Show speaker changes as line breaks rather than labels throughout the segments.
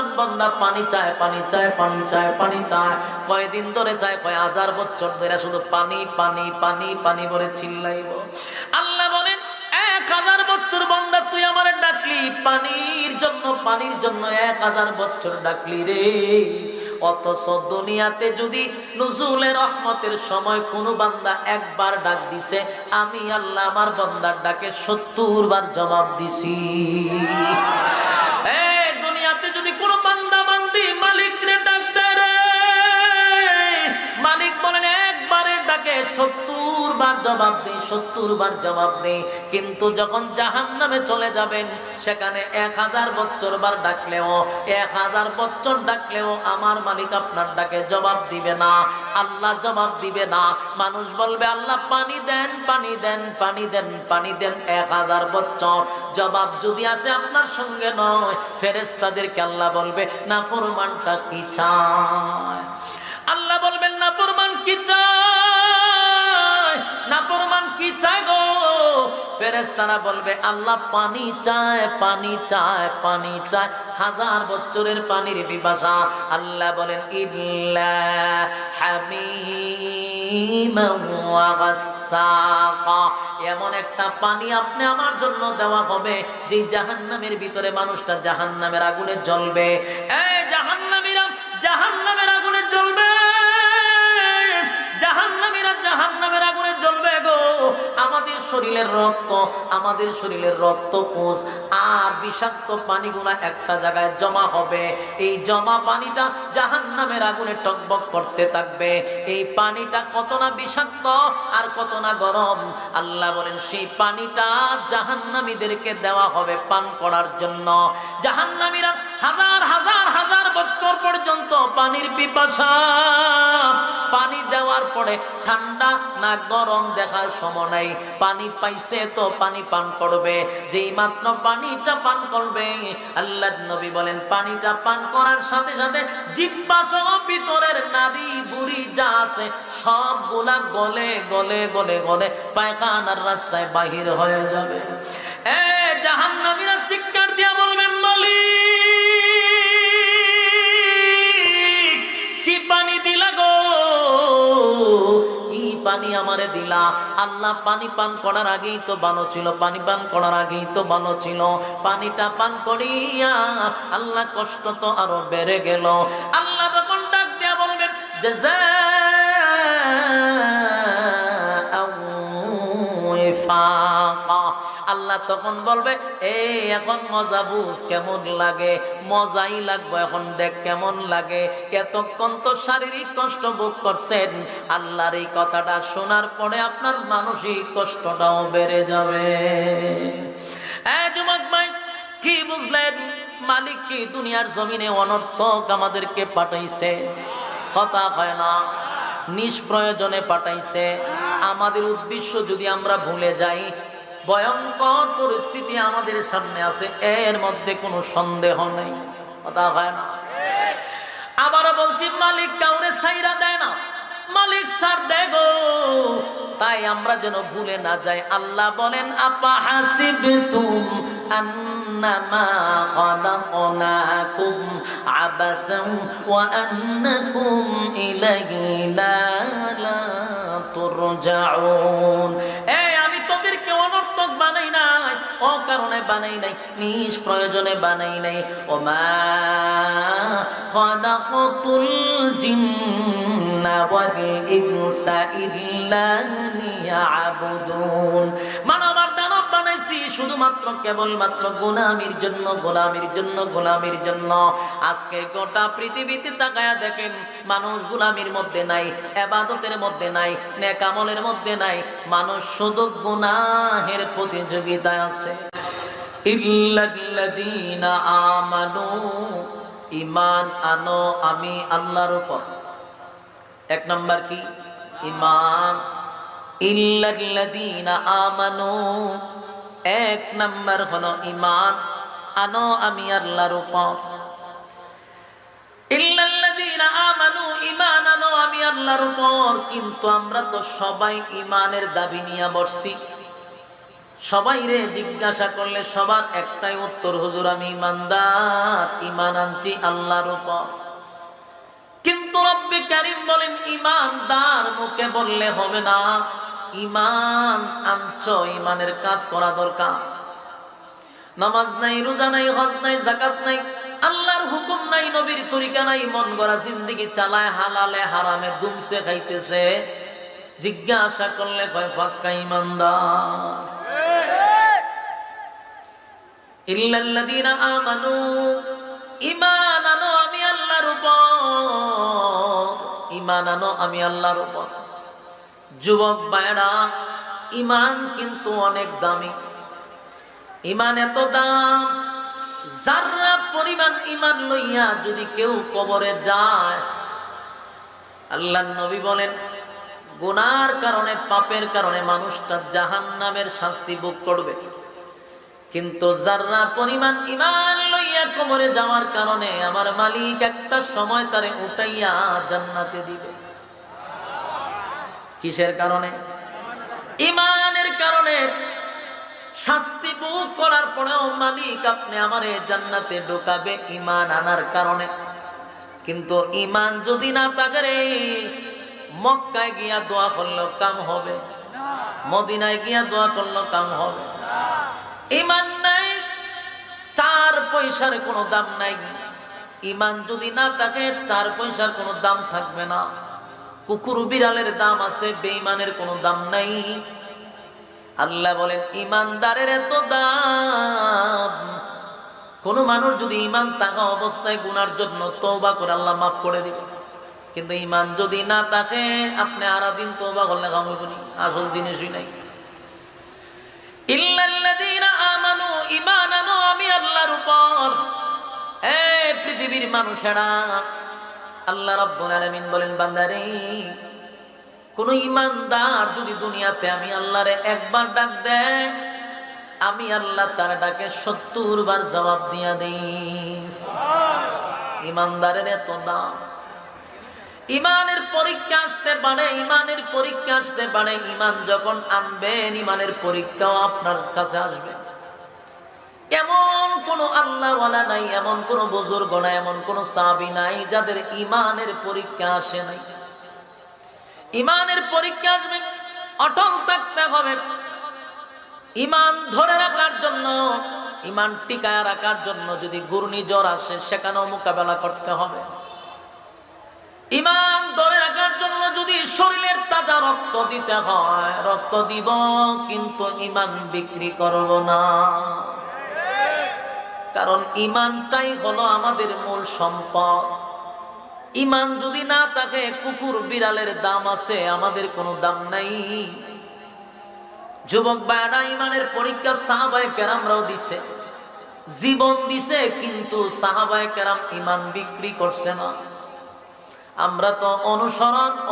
মুসলমান বান্দা পানি চায়, পানি চায়, পানি চায়, পানি চায়। কয়দিন ধরে চায়, কয় হাজার বছর ধরে শুধু পানি পানি পানি পানি বলে চিল্লাইব। আল্লাহ বলেন 1000 বছর বান্দা তুই আমারে ডাকলি পানির জন্য, পানির জন্য 1000 বছর ডাকলি রে। অথচ দুনিয়াতে যদি নুজুলে রহমতের সময় কোনো বান্দা একবার ডাক দিছে, আমি আল্লাহ আমার বান্দার ডাকে 70 বার জবাব দিছি। দুনিয়াতে যদি কোনো বান্দা বান্দি মালিক রে ডাক দেয় রে, মালিক বলেন একবারের ডাকে 70 বার জবাব দেই, 70 বার জবাব দেই। কিন্তু যখন জাহান্নামে চলে যাবেন, সেখানে 1000 বছর বার ডাকলেও, 1000 বছর ডাকলেও আমার মালিক আপনার ডাকে জবাব দিবে না, আল্লাহ জবাব দিবে না। মানুষ বলবে আল্লাহ পানি দেন, পানি দেন, পানি দেন, পানি দেন। 1000 বছর জবাব যদি আসে আপনার সঙ্গে নয়, ফেরেশতাদেরকে আল্লাহ বলবে নাফরমানটা কি চায়। আল্লাহ বলবেন নাফরমান কি চায়, নাফরমান কি চায় গো? ফেরেশতারা বলবে আল্লাহ পানি চায়, পানি চায়, পানি চায়, 1000 বছরের পানির পিপাসা। আল্লাহ বলেন ইল্লা হামিমান ওয়া গাসসাকা, এমন একটা পানি আপনি আমার জন্য দেওয়া হবে যে জাহান্নামের ভিতরে মানুষটা জাহান্নামের আগুনে জ্বলবে। এই জাহান্নামীরা জাহান্নামের আগুনে জ্বলবে, জাহান্নামীরা জাহান্নামের আগুনে জ্বলবে গো। আমাদের শরীরের রক্ত, আমাদের শরীরের রক্ত পুঁজ আর বিষাক্ত পানিগুলা একটা জায়গায় জমা হবে। এই জমা পানিটা জাহান্নামের আগুনে টকবক করতে থাকবে। এই পানিটা কত না বিষাক্ত আর কত না গরম। আল্লাহ বলেন সেই পানিটা জাহান্নামীদেরকে দেওয়া হবে পান করার জন্য। জাহান্নামীরা হাজার হাজার হাজার বছর পর্যন্ত পানির পিপাসা, পানি দেওয়ার পরে ঠান্ডা না গরম দেখার সময় নাই। পানি পাইছে তো পানি পান করবে। যেই মাত্র পানিটা পান করবে, আল্লাহর নবী বলেন পানিটা পান করার সাথে সাথে জিহ্বা সহ ভিতরের নারী বুড়ি যা আছে সবগুলা গলে গলে গলে গলে পায়খানার রাস্তায় বাহির হয়ে যাবে। জাহান্নামীরা চিৎকার দিয়া বলবেন মালিক কি পানি দিলা গো, কি পানি আমারে দিলা? আল্লাহ পানি পান করার আগেই তো বানো ছিল, পানি পান করার আগেই তো বানো ছিল। পানিটা পান করিয়া আল্লাহ কষ্ট তো আরো বেড়ে গেল। আল্লাহ তখন ডাক দিয়া বলবেন আল্লাহ তখন বলবে এই এখন মজা বুঝ কেমন লাগে, মজাই লাগবে, এখন দেখ কেমন লাগে। এতক্ষণ তো শারীরিক কষ্ট ভোগ করছেন, আল্লাহর এই কথাটা শোনার পরে আপনার মানসিক কষ্টটাও বেড়ে যাবে। যুবক ভাই কি বুঝলেন? মালিক কি দুনিয়ার জমিনে অনর্থক আমাদেরকে পাঠাইছে? কথা হয় না, নিষ্প্রয়োজনে পাঠাইছে। আমাদের উদ্দেশ্য যদি আমরা ভুলে যাই, ভয়ঙ্কর পরিস্থিতি আমাদের সামনে আছে, এর মধ্যে কোনো সন্দেহ নেই। কথা হয় না? আবারও বলছি মালিক কাউরে ছাইরা দেয় না, মালিক ছাড় দেয় গো। তাই আমরা যেন ভুলে না যাই। আল্লাহ বলেন আফা হাসিবতুম আন্নামা খালাকনাকুম আবাসান ওয়া আন্নাকুম ইলাইনা লা তুরজাউন। আমি তোদেরকে অনর্থক বানাই নাই, অকারণে বানাই নাই, নিষ্প্রয়োজনে বানাই নাই। ওমা খালাকতুল জিন্না ওয়াল ইনসা ইল্লা লিয়াবুদুন। মানব দানব বানাইছি শুধুমাত্র কেবলমাত্র গোলামির জন্য, গোলামির জন্য, গোলামির জন্য। আজকে গোটা পৃথিবীতে তাকায়া দেখেন, মানুষ গোলামির মধ্যে নাই, ইবাদতের মধ্যে নাই, নেক আমলের মধ্যে নাই। মানুষ শুধু গুনাহের প্রতিযোগিতায় আছে। ইল্লাল্লাযীনা আমানু, ঈমান আনো আমি আল্লাহর উপর। এক নাম্বার কি? ঈমান। ইল্লাল্লাযীনা আমানু, এক নাম্বার হলো ঈমান আনো আমি আল্লাহর উপর। ইল্লাল্লাযীনা আমানু, ঈমান আনো আমি আল্লাহর উপর। কিন্তু আমরা তো সবাই ঈমানের দাবি নিয়ে বসছি। সবাই রে জিজ্ঞাসা করলে সবার একটাই উত্তর, হুজুর আমি ইমানদার, ইমান আনছি আল্লাহর উপর। কিন্তু রব্বে কারীম বলেন ইমানদার মুখে বললে হবে না, ইমান আনছো, ইমানের কাজ করা দরকার। নামাজ নাই, রোজা নাই, হজ নাই, যাকাত নাই, আল্লাহর হুকুম নাই, নবীর তরিকা নাই, মন গড়া জিন্দেগি চালায়, হালালে হারামে দুমসে খাইতেছে। জিজ্ঞাসা করলে কয় পাক্কা ইমানদার। ইল্লাল্লাযীনা আমানু, ঈমান আনো আমি আল্লাহর উপর, ঈমান আনো আমি আল্লাহর উপর। যুবক ভাইরা, ঈমান কিন্তু অনেক দামি। ঈমান এত দাম, যাররা পরিমাণ ঈমান লইয়া যদি কেউ কবরে যায়, আল্লাহর নবী বলেন গুনার কারণে, পাপের কারণে মানুষটা জাহান্নামের শাস্তি ভোগ করবে। কিন্তু যাররা পরিমাণ ঈমান লইয়া কবরে যাওয়ার কারণে আমার মালিক একটা সময় তারে উঠাইয়া জান্নাতে দিবে। কিসের কারণে? ঈমানের কারণে। শাস্তি ভোগ করার পরেও মালিক আপনি আমারে জান্নাতে ঢোকাবে ঈমান আনার কারণে। কিন্তু ঈমান যদি না থাকে রে, মক্কায় গিয়া দোয়া করলেও কাম হবে, মদিনায় গিয়া দোয়া করলেও কাম হবে। ঈমান নাই, 4 পয়সার কোনো দাম নাই। ঈমান যদি না থাকে 4 পয়সার কোনো দাম থাকবে না। কুকুর বিড়ালের দাম আছে, বেঈমানের কোনো দাম নাই। আল্লাহ বলেন ঈমানদারের এত দাম। কোন মানুষ যদি ঈমান থাকা অবস্থায় গুনার জন্য তওবা করে আল্লাহ মাফ করে দিবে। কিন্তু ঈমান যদি না থাকে, আপনি আরাদিন তওবা করলে কাম হইব না, আসল জিনিসই নাই। ইল্লাল্লাযীনা আমানু, ঈমান আনো আমি আল্লাহর উপর। এই পৃথিবীর মানুষেরা, আল্লাহ রাব্বুল আলামিন বলেন বান্দারে, কোন ঈমানদার যদি দুনিয়াতে আমি আল্লাহরে একবার ডাক দেয়, আমি আল্লাহ তার ডাকে 70 বার জবাব দিয়া দেই। ঈমানদারের এত দাম। ঈমানের পরীক্ষা আসতে পারে, ঈমানের পরীক্ষা আসতে পারে। ঈমান যখন আনবেন, ঈমানের পরীক্ষাও আপনার কাছে আসবে। এমন কোন আল্লাহওয়ালা নাই, এমন কোন বুজুর্গ নাই, এমন কোন সাহাবী নাই যাদের ঈমানের পরীক্ষা আসে নাই। ঈমানের পরীক্ষা আসবে, অটল থাকতে হবে। ঈমান ধরে রাখার জন্য, ঈমান টিকায় রাখার জন্য যদি ঘূর্ণিঝড় আসে, সেখানেও মোকাবেলা করতে হবে। ঈমান ধরে রাখার জন্য যদি শরীরের তাজা রক্ত দিতে হয়, রক্ত দিব, কিন্তু ঈমান বিক্রি করব না। কারণ ঈমানটাই হলো আমাদের মূল সম্পদ। ঈমান যদি না থাকে, কুকুর বিড়ালের দাম আছে, আমাদের কোনো দাম নাই। যুবক ভাইরা, ঈমানের পরীক্ষা সাহাবায়ে কেরামরাও দিছে, জীবন দিছে, কিন্তু সাহাবায়ে কেরাম ঈমান বিক্রি করছে না। আমরা তো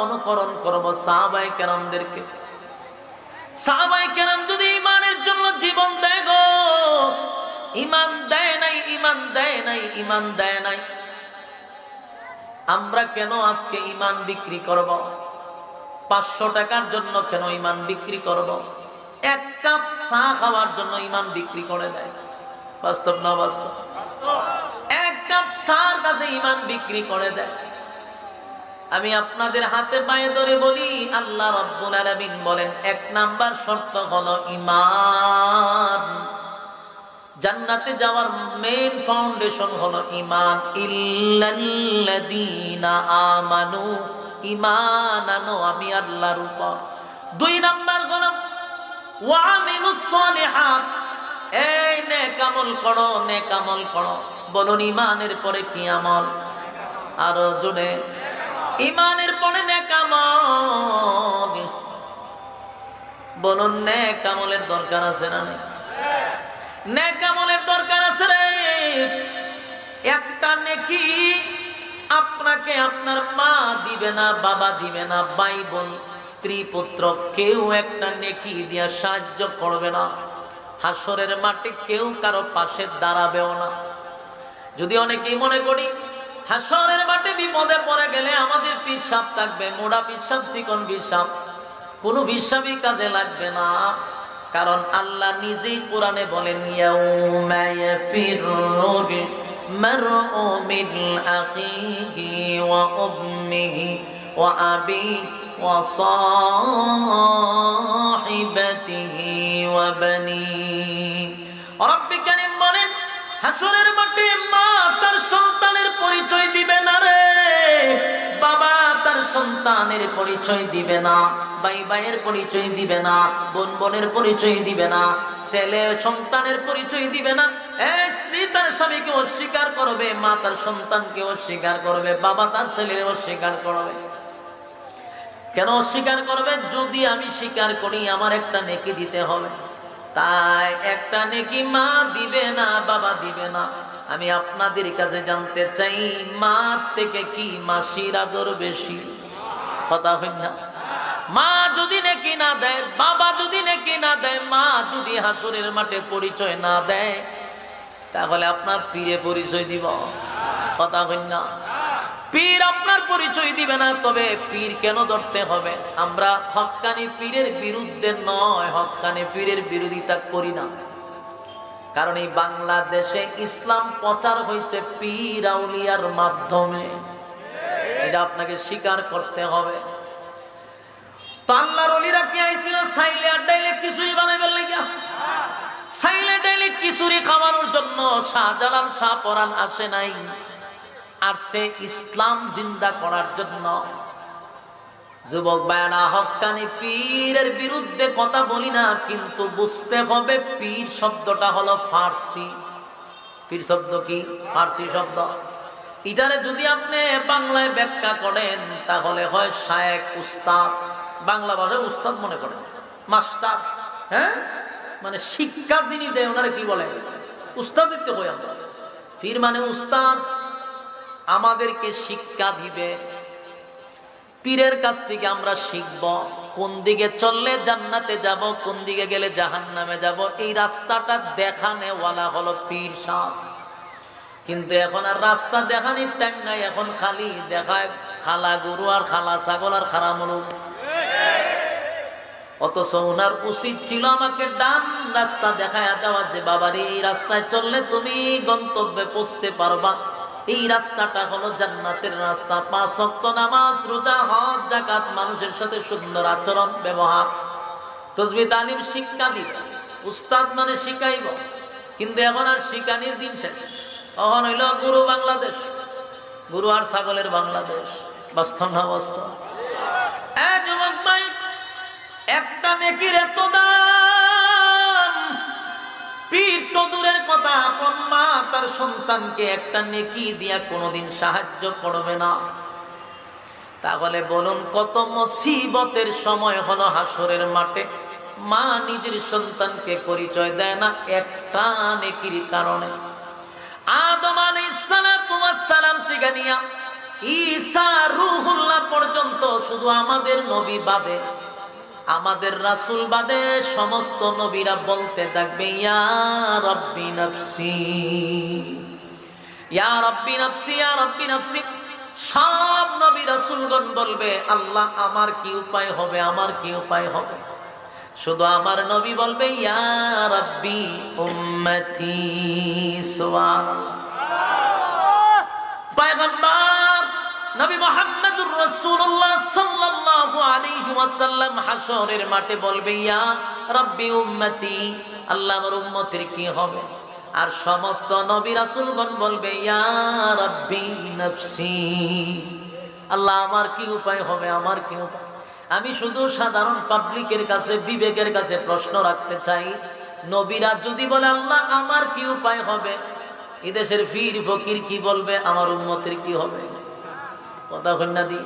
অনুকরণ করব সাহাবায়ে কেরামদেরকে। সাহাবায়ে কেরাম যদি ঈমানের জন্য জীবন দেয় গো, ঈমান দেয় নাই, ঈমান দেয় নাই, ঈমান দেয় নাই। আমরা কেন আজকে ঈমান বিক্রি করব? 500 টাকার জন্য কেন ঈমান বিক্রি করব? 1 কাপ চা খাওয়ার জন্য ঈমান বিক্রি করে দেয়। বাস্তব না বাস্তব? 1 কাপ চার কাছে ঈমান বিক্রি করে দেয়। আমি আপনাদের হাতে পায়ে ধরে বলি, আল্লাহ রাব্বুল আলামিন বলেন 1 নাম্বার শর্ত হলো ঈমান। জান্নাতে যাওয়ার মেইন ফাউন্ডেশন হলো ঈমান। ইল্লাল্লাযীনা আমানু, ঈমান আনো আমি আল্লাহর উপর। 2 নাম্বার হলো ওয়া আমিলুস সালিহাত, এই নেক আমল করো, নেক আমল করো। বলুন ঈমানের পরে কি আমল? আরো জোরে, ঈমানের পরে নেক আমল। বলুন নেক আমলের দরকার আছে না নেই? নেক আমলের দরকার আছে রে। একটা নেকি আপনাকে আপনার মা দিবে না, বাবা দিবে না, ভাই বোন, স্ত্রী পুত্র কেউ একটা নেকি দিয়া সাহায্য করবে না। হাসরের মাঠে কেউ কারো পাশে দাঁড়াবেও না। যদি অনেকেই মনে করি হাসরের মাঠে বিপদে পড়ে গেলে আমাদের পিসাব থাকবে, মোড়া পিসাব, চিকন পিসাব, কোনো পিসাবই কাজে লাগবে না। কারণ আল্লাহ নিজেই কোরআনে বলেন ইয়াউমা ইয়াফিরুল মারউ মিন আখিহি ওয়া উম্মিহি ওয়া আবিহি ওয়া সাহিবাতিহি ওয়া বানিহি। রব্বুল কারীম বলেন হাসরের মাঠে মা তার সন্তানের পরিচয় দিবে না রে, বাবা তার সন্তানের পরিচয় দিবে না, ভাই ভাইয়ের পরিচয় দিবে না, বোন বোনের পরিচয় দিবে না, ছেলে সন্তানের পরিচয় দিবে না। স্ত্রী তার স্বামীকে অস্বীকার করবে, মা তার সন্তানকে অস্বীকার করবে, বাবা তার ছেলের অস্বীকার করবে। কেন অস্বীকার করবে? যদি আমি স্বীকার করি আমার একটা নেকি দিতে হবে। তাই একটা নেকি মা দিবে না, বাবা দিবে না। আমি আপনাদের কাছে জানতে চাই, মা থেকে কি মাসির আদর বেশি? কথা হয় না? মা যদি নেকি না দেয়, বাবা যদি নেকি না দেয়, মা যদি হাসরের মাঠে পরিচয় না দেয়, তাহলে আপনার পীরে পরিচয় দিব? কথা হয় না? পীর আপনার পরিচয় দিবে না। তবে পীর কেন ধরতে হবে? আমরা হক্কানি পীরের বিরুদ্ধে নয়, হক্কানি পীরের বিরোধিতা করি না। কারণ এই বাংলাদেশে ইসলাম প্রচার হয়েছে পীর আউলিয়ার মাধ্যমে, এটা আপনাকে স্বীকার করতে হবে। তো আল্লাহর ওলিরা কি আইছিল সাইলে ডাইলে খিচুড়ি বানাইবার লাগিয়া? সাইলে ডাইলে খিচুড়ি খাওয়ানোর জন্য শাহজালাল শাহ পরাণ আসে নাই, আসছে ইসলাম জিন্দা করার জন্য। যুবক বায়না, হক্কানি পীরের বিরুদ্ধে কথা বলি না, কিন্তু বুঝতে হবে পীর শব্দটা হলো ফার্সি। পীর শব্দ কি? ফার্সি শব্দ। এটারে যদি আপনি বাংলায় ব্যাখ্যা করেন তাহলে হয় শায়েখ, উস্তাদ। বাংলা ভাষায় উস্তাদ মনে করেন, মাস্টার। হ্যাঁ, মানে শিক্ষা যিনি দেয় ওনারা কি বলে? উস্তাদ দিতে হয়। আমরা পীর মানে উস্তাদ, আমাদেরকে শিক্ষা দিবে। পীরের কাছ থেকে আমরা শিখব কোন দিকে চললে জান্নাতে যাব, কোন দিকে গেলে জাহান্নামে যাব। এই রাস্তাটা দেখানেওয়ালা হলো পীর সাহেব। কিন্তু এখন আর রাস্তা দেখানির টাইম নাই, এখন খালি দেখায় খালা গরু আর খালা ছাগল আর খারা মরুক। অথচ ওনার উচিত ছিল আমাকে ডান রাস্তা দেখায় দেওয়া, যে বাবার এই রাস্তায় চললে তুমি গন্তব্যে পৌঁছতে পারবা। এই রাস্তাটা হলো জান্নাতের রাস্তা। 5 ওয়াক্ত নামাজ, রোজা, হজ, যাকাত, মানুষের সাথে সুন্দর আচরণ ব্যবহার, তাসবিহ তালিম শিক্ষা দিবে। উস্তাদ মানে শিখাইব। কিন্তু এখন আর শিখানির দিন শেষ। এখন হইল গুরু বাংলাদেশ, গুরু আর ছাগলের বাংলাদেশ। বাস্তব না বাস্তব? যুবক ভাই, একটা নেকির এত দাম, পীর তো দূরের কথা, আপন মা তার সন্তানকে একটা নেকি দিয়া কোনোদিন সাহায্য করবে না। তাহলে বলুন কত মুসিবতের সময় হলো হাসরের মাঠে, মা নিজের সন্তানকে পরিচয় দেয় না একটা নেকির কারণে। আদম আলাইহিস সালাম থেকে নিয়া ঈসা রূহুল্লাহ পর্যন্ত, শুধু আমাদের নবী বাদে, আমাদের রাসূল বাদে সমস্ত নবীরা বলতে থাকবে ইয়া রাব্বি নাফসি, ইয়া রাব্বি নাফসি, ইয়া রাব্বি নাফসি। সব নবী রাসূলগণ বলবে আল্লাহ আমার কি উপায় হবে, আমার কি উপায় হবে। শুধু আমার নবী বলবে ইয়া রাব্বি উম্মতি। সুবহানাল্লাহ। পয়গম্বর নবী মুহাম্মদুর রাসূলুল্লাহ সাল্লাল্লাহু আলাইহি ওয়াসাল্লাম হাশরের মাঠে বলবে ইয়া রাব্বি উম্মতি, আল্লাহ আমার উম্মতের কি হবে। আর সমস্ত নবী রাসূলগণ বলবে ইয়া রাব্বি নাফসি, আল্লাহ আমার কি উপায় হবে, আমার কি উপায়। আমি শুধু সাধারণ পাবলিকের কাছে, বিবেকের কাছে প্রশ্ন রাখতে চাই, নবীরা যদি বলে আল্লাহ আমার কি উপায় হবে, এদেশের পীর ফকির কি বলবে আমার উম্মতের কি হবে? কথা কন্যা দি,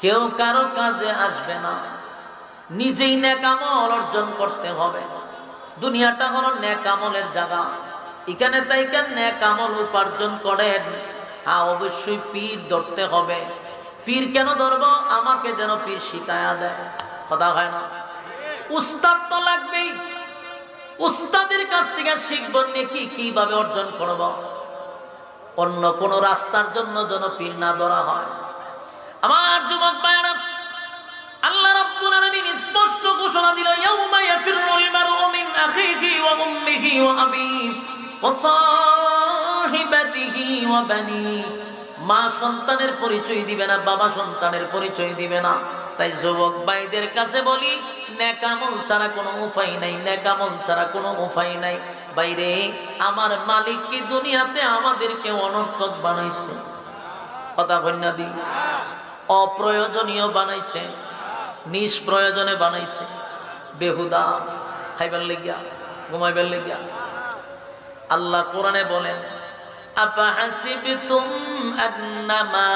কেউ কারো কাজে আসবে না, নিজেই নেক আমল অর্জন করতে হবে। দুনিয়াটা হলো নেক আমলের জায়গা, এখানে তাই নেক আমল উপার্জন করেন। অবশ্যই পীর ধরতে হবে। পীর কেন ধরবো? আমাকে যেন পীর শিখায়া দেয়। কথা হয় না? উস্তাদ তো লাগবেই, উস্তাদের কাছ থেকে শিখব নেকি কিভাবে অর্জন করব। অন্য কোন রাস্তার জন্য যেন পীর না ধরা হয়। আমার যুবক ভাইরা, আল্লাহ রাব্বুল আলামিন স্পষ্ট ঘোষণা দিল ইয়াউমা ইয়াফির ওয়া আবি ওয়া সাহিবাতিহি ওয়া বানি। মা সন্তানের পরিচয় দিবে না, বাবা সন্তানের পরিচয় দিবে না। তাই যুবক ভাইদের কাছে বলি, নেকামল ছাড়া কোনো উপায় নাই, নেকামল ছাড়া কোনো উপায় নাই। বাইরে আমার মালিক কি দুনিয়াতে আমাদেরকে অনর্থক বানাইছে? কথা কন্যা দি, অপ্রয়োজনীয় বানাইছে, নিষ্প্রয়োজনে বানাইছে, বেহুদা খাইবার লেগিয়া, ঘুমাইবার লেগিয়া। আল্লাহ কোরআনে বলেন, আফাহাসিবতুম আন্নামা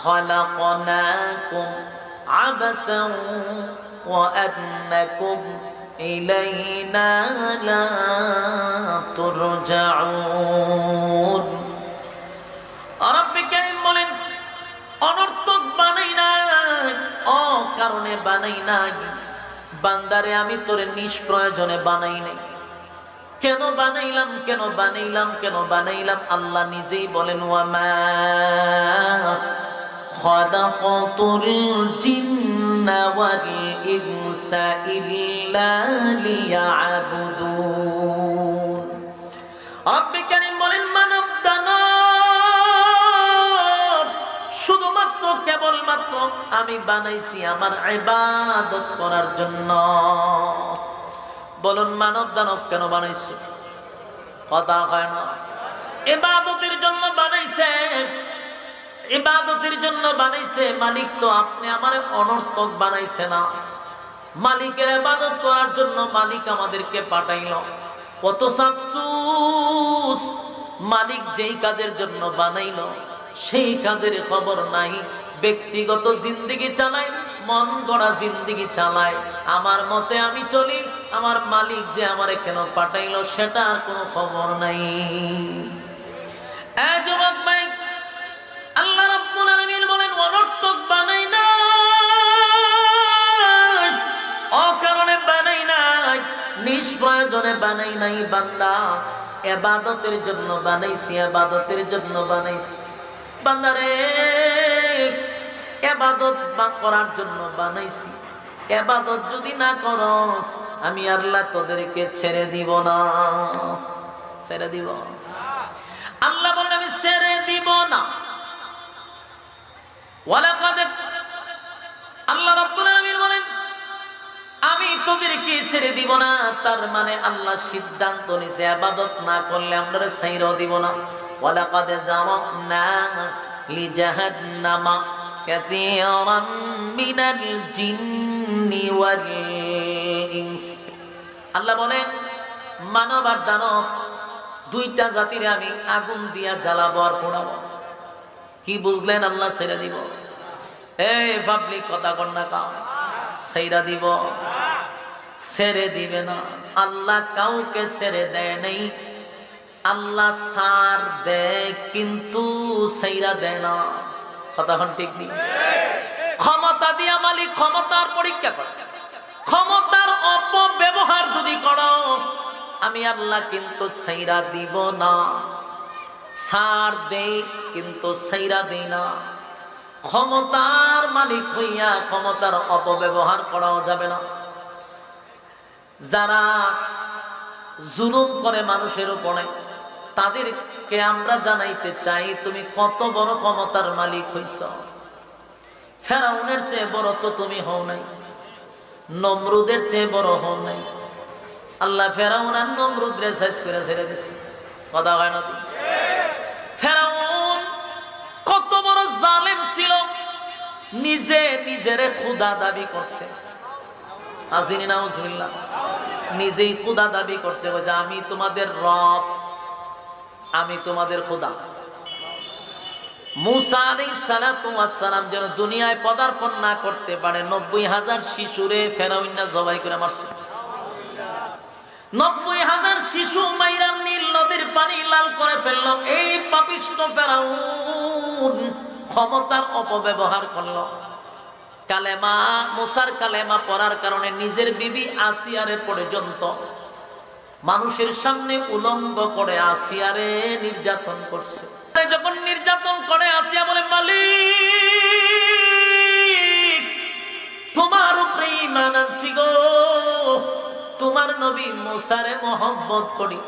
খালাকনাকুম আবাসান ওয়া আন্নাকুম ইলাইনা লা তুরজাউন। রব্বে কারীম বলেন, অনর্থক বানাই নাই, অকারণে বানাই নাই। বান্দারে আমি তোরে নিষ্প্রয়োজনে বানাই নাই। কেন বানাইলাম, কেন বানাইলাম, কেন বানাইলাম? আল্লাহ নিজেই বলেন, ওয়ামা খালাকাতুল জিন্না ওয়াল ইনসা ইল্লা লিয়াবুদুন। রব্বে কারীম বলেন, মানব দানব শুধুমাত্র কেবলমাত্র আমি বানাইছি আমার ইবাদত করার জন্য। বলুন, মানব দানব কেন বানাইছে? কথা হয় না। ইবাদতের জন্য বানাইছে, ইবাদতের জন্য বানাইছে। মালিক তো আপনি আমার অনর্থক বানাইছে না। মালিকের ইবাদত করার জন্য মালিক আমাদেরকে পাঠাইল। কত আফসোস, মালিক যেই কাজের জন্য বানাইল সেই কাজের খবর নাই। ব্যক্তিগত জিন্দেগি চালায়, মন গড়া জিন্দেগি চালায়। আমার মতে আমি চলি, আমার মালিক যে আমারে কেন পাঠাইলো সেটা আর কোনো খবর নাই। এ যুবক ভাই, আল্লাহ রাব্বুল আলামিন বলেন, অনর্থক বানাই নাই, অকারণে বানাই নাই, নিষ্প্রয়োজনে বানাই নাই। বান্দা ইবাদতের জন্য বানাইছি, ইবাদতের জন্য বানাইছি। বান্দারে ইবাদত করার জন্য বানাইছি। ইবাদত যদি না করস, আমি আল্লাহ তোদেরকে ছেড়ে দিব না। ছেড়ে দিব? আল্লাহ বলেন, আমি ছেড়ে দিব না। ওয়ালাকাদ, আল্লাহ রাব্বুল আলামিন বলেন, আমি তোদেরকে ছেড়ে দিব না। তার মানে আল্লাহ সিদ্ধান্ত নিছে, ইবাদত না করলে আমরা ছাইরাও দিব না। ওয়ালাকাদ জাওয়ানা লিজাহান্নামা কাসীরাম মিনাল জিন্নি ওয়াল ইনস। আল্লাহ বলেন, মানব আর দানব দুইটা জাতিরে আমি আগুন দিয়া জ্বালাবো আর পোড়াবো। কি বুঝলেন? আল্লাহ ছেড়ে দিব? এই পাবলিক কথা কর না, কাও ছেড়ে দিব? ছেড়ে দিবে না। আল্লাহ কাউকে ছেড়ে দেয় নাই। আল্লাহ সার দেয় কিন্তু ছেড়ে দেয় না। কথা ঠিক নেই? ক্ষমতা দিয়া মালিক ক্ষমতার পরীক্ষা করে। ক্ষমতার অপব্যবহার যদি করো, আমি আল্লাহ কিন্তু ছেড়ে দিব না। সার দেই কিন্তু ছেড়ে দেই না। ক্ষমতার মালিক হইয়া ক্ষমতার অপব্যবহার করাও যাবে না। যারা জুলুম করে মানুষের উপরে, তাদেরকে আমরা জানাইতে চাই, তুমি কত বড় ক্ষমতার মালিক হইছ। ফেরাউনের চেয়ে বড় তো তুমি হও নাই, নমরুদের চেয়ে বড় হও নাই। আল্লাহ ফেরাউন আর নমরুদ রে শেষ করে ছেড়ে দিছে। কথা হয় না? ফেরাউন কত বড় জালেম ছিল, নিজে নিজেরে খোদা দাবি করছে। আজিনি নাউজুবিল্লাহ, নিজেই খোদা দাবি করছে, বলছে আমি তোমাদের রব, আমি তোমাদের খোদা। মুসা আলাইহিস সালাতু ওয়াস সালাম যেন দুনিয়ায় পদার্পণ না করতে পারে ৯০,০০০ শিশুরে ফেরাউন জবাই করে মারছে। ৯০,০০০ শিশু মাইরা নীল নদীর পানি লাল করে ফেললো। এই পাপিষ্ঠ ফেরাউন ক্ষমতার অপব্যবহার করলো। কালেমা, মুসার কালেমা পড়ার কারণে নিজের বিবি আসিয়ারে পর্যন্ত মানুষের সামনে উলঙ্গ করে আসিয়ারে নির্যাতন করছে। যখন নির্যাতন করে, আসিয়া বলে, মালিক তোমার উপরে ঈমান আনছি গো, তোমার মুসার নবী মুসারে মহব্বত করি,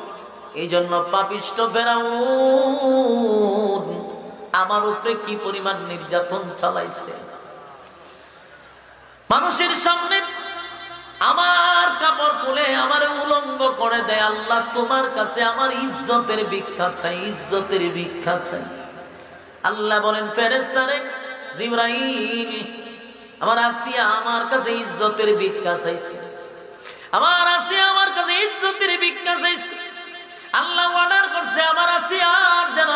এই জন্য পাপিষ্ঠ ফেরাউন আমার উপরে কি পরিমাণ নির্যাতন চালাইছে। মানুষের সামনে আমার কাপড় খুলে আমার উলঙ্গ করে দেয়। আল্লাহ তোমার কাছে আমার ইজ্জতের ভিক্ষা চাই, ইজ্জতের ভিক্ষা চাই। আল্লাহ বলেন ফেরেশতারে জিবরাইল, আমার আসিয়া আমার কাছে ইজ্জতের ভিক্ষা চাইছে, আমার আসিয়া আমার কাছে ইজ্জতের ভিক্ষা চাইছে। আল্লাহ অর্ডার করছে আমার আসিয়ার যেন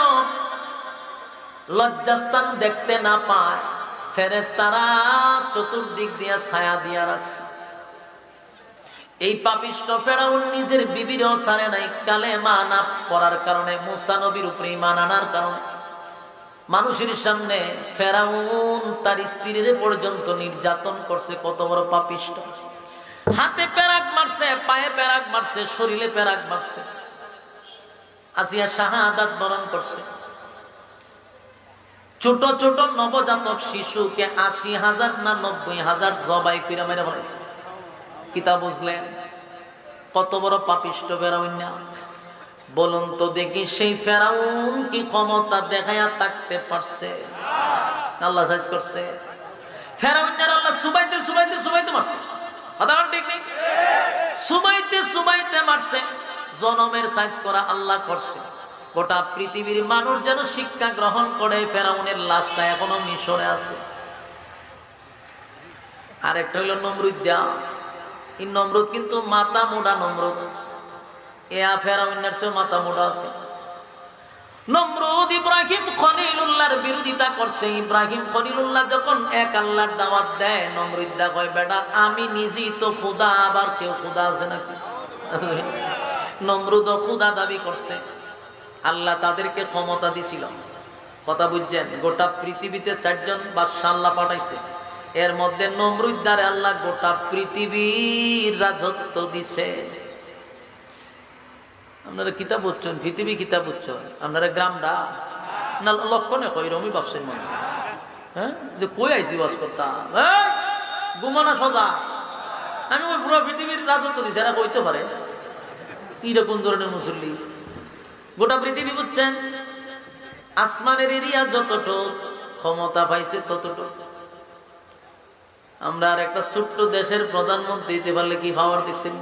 লজ্জাস্থান দেখতে না পায়, ফেরেশতারা চতুর্দিক দিয়ে ছায়া দিয়া রাখছে। এই পাপিষ্ঠ ফেরাউন নিজের বিবিরও ছাড়ে নাই, কালেমা না পড়ার কারণে, মুসা নবীর উপরে ঈমান আনার কারণে মানুষের সামনে ফেরাউন তার স্ত্রীর পর্যন্ত নির্যাতন করছে। কত বড় পাপিষ্ঠ! হাতে পেরাক মারছে, পায়ে পেরাক মারছে, শরীরে পেরাক মারছে। আসিয়া শাহাদাত বরণ করছে। ছোট ছোট নবজাতক শিশুকে ৮০,০০০ না ৯০,০০০ জবাই করে মেরে ফেলেছে। কিতা বুঝলেন কত বড় পাপিষ্ঠ ফেরাউন? না বলুন তো দেখি, সেই ফেরাউন কি ক্ষমতা দেখায়া থাকতে পারছে? আল্লাহ সাইজ করছে ফেরাউনের। আল্লাহ সুবাইতে সুবাইতে সুবাইতে মারছে। কথা ঠিক নেই? সুবাইতে সুবাইতে মারছে। জনমের সাইজ করা আল্লাহ করছে। গোটা পৃথিবীর মানুষ যেন শিক্ষা গ্রহণ করে। ফেরাউনের লাশটা এখনো মিশরে আছে। আরেকটা হইল নমরুদ। এই নমরুদ কিন্তু মাথা মোড়া নমরুদ। ফেরাউনের চেয়ে মাথা মোড়া আছে। নমরুদ ইব্রাহিম খলিলুল্লাহর বিরোধিতা করছে। ইব্রাহিম খলিলুল্লাহ যখন এক আল্লাহর দাওয়াত দেয়, নমরুদ কয় বেটা আমি নিজেই তো খোদা, আবার কেউ খোদা আছে নাকি? নমরুদ খোদা দাবি করছে। আল্লাহ তাদেরকে ক্ষমতা দিছিল। কথা বুঝছেন? গোটা পৃথিবীতে ৪ জন বাদশা আল্লাহ পাঠাইছে। এর মধ্যে নমরুদ দ্বারে আল্লাহ গোটা পৃথিবীর রাজত্ব দিছে। আপনারা কিতাব বুঝছেন, পৃথিবী কিতাব বুঝছেন, আপনারা গ্রামটা না লক্ষণে কই রমি ব্যবসায়ী মানুষ। হ্যাঁ যে কই আইসি বাস করতাম ঘুমানা সোজা। আমি ওই পুরো পৃথিবীর রাজত্ব দিছি, এরা কইতে পারে এরকম ধরনের মুসল্লি। গোটা পৃথিবী বুঝছেন, আসমানের এরিয়া যতটুক ক্ষমতা পাইছে ততটুক। আমরা আর একটা ছোট্ট দেশের প্রধানমন্ত্রী হতে পারলে কি পাওয়ার দেখছেন?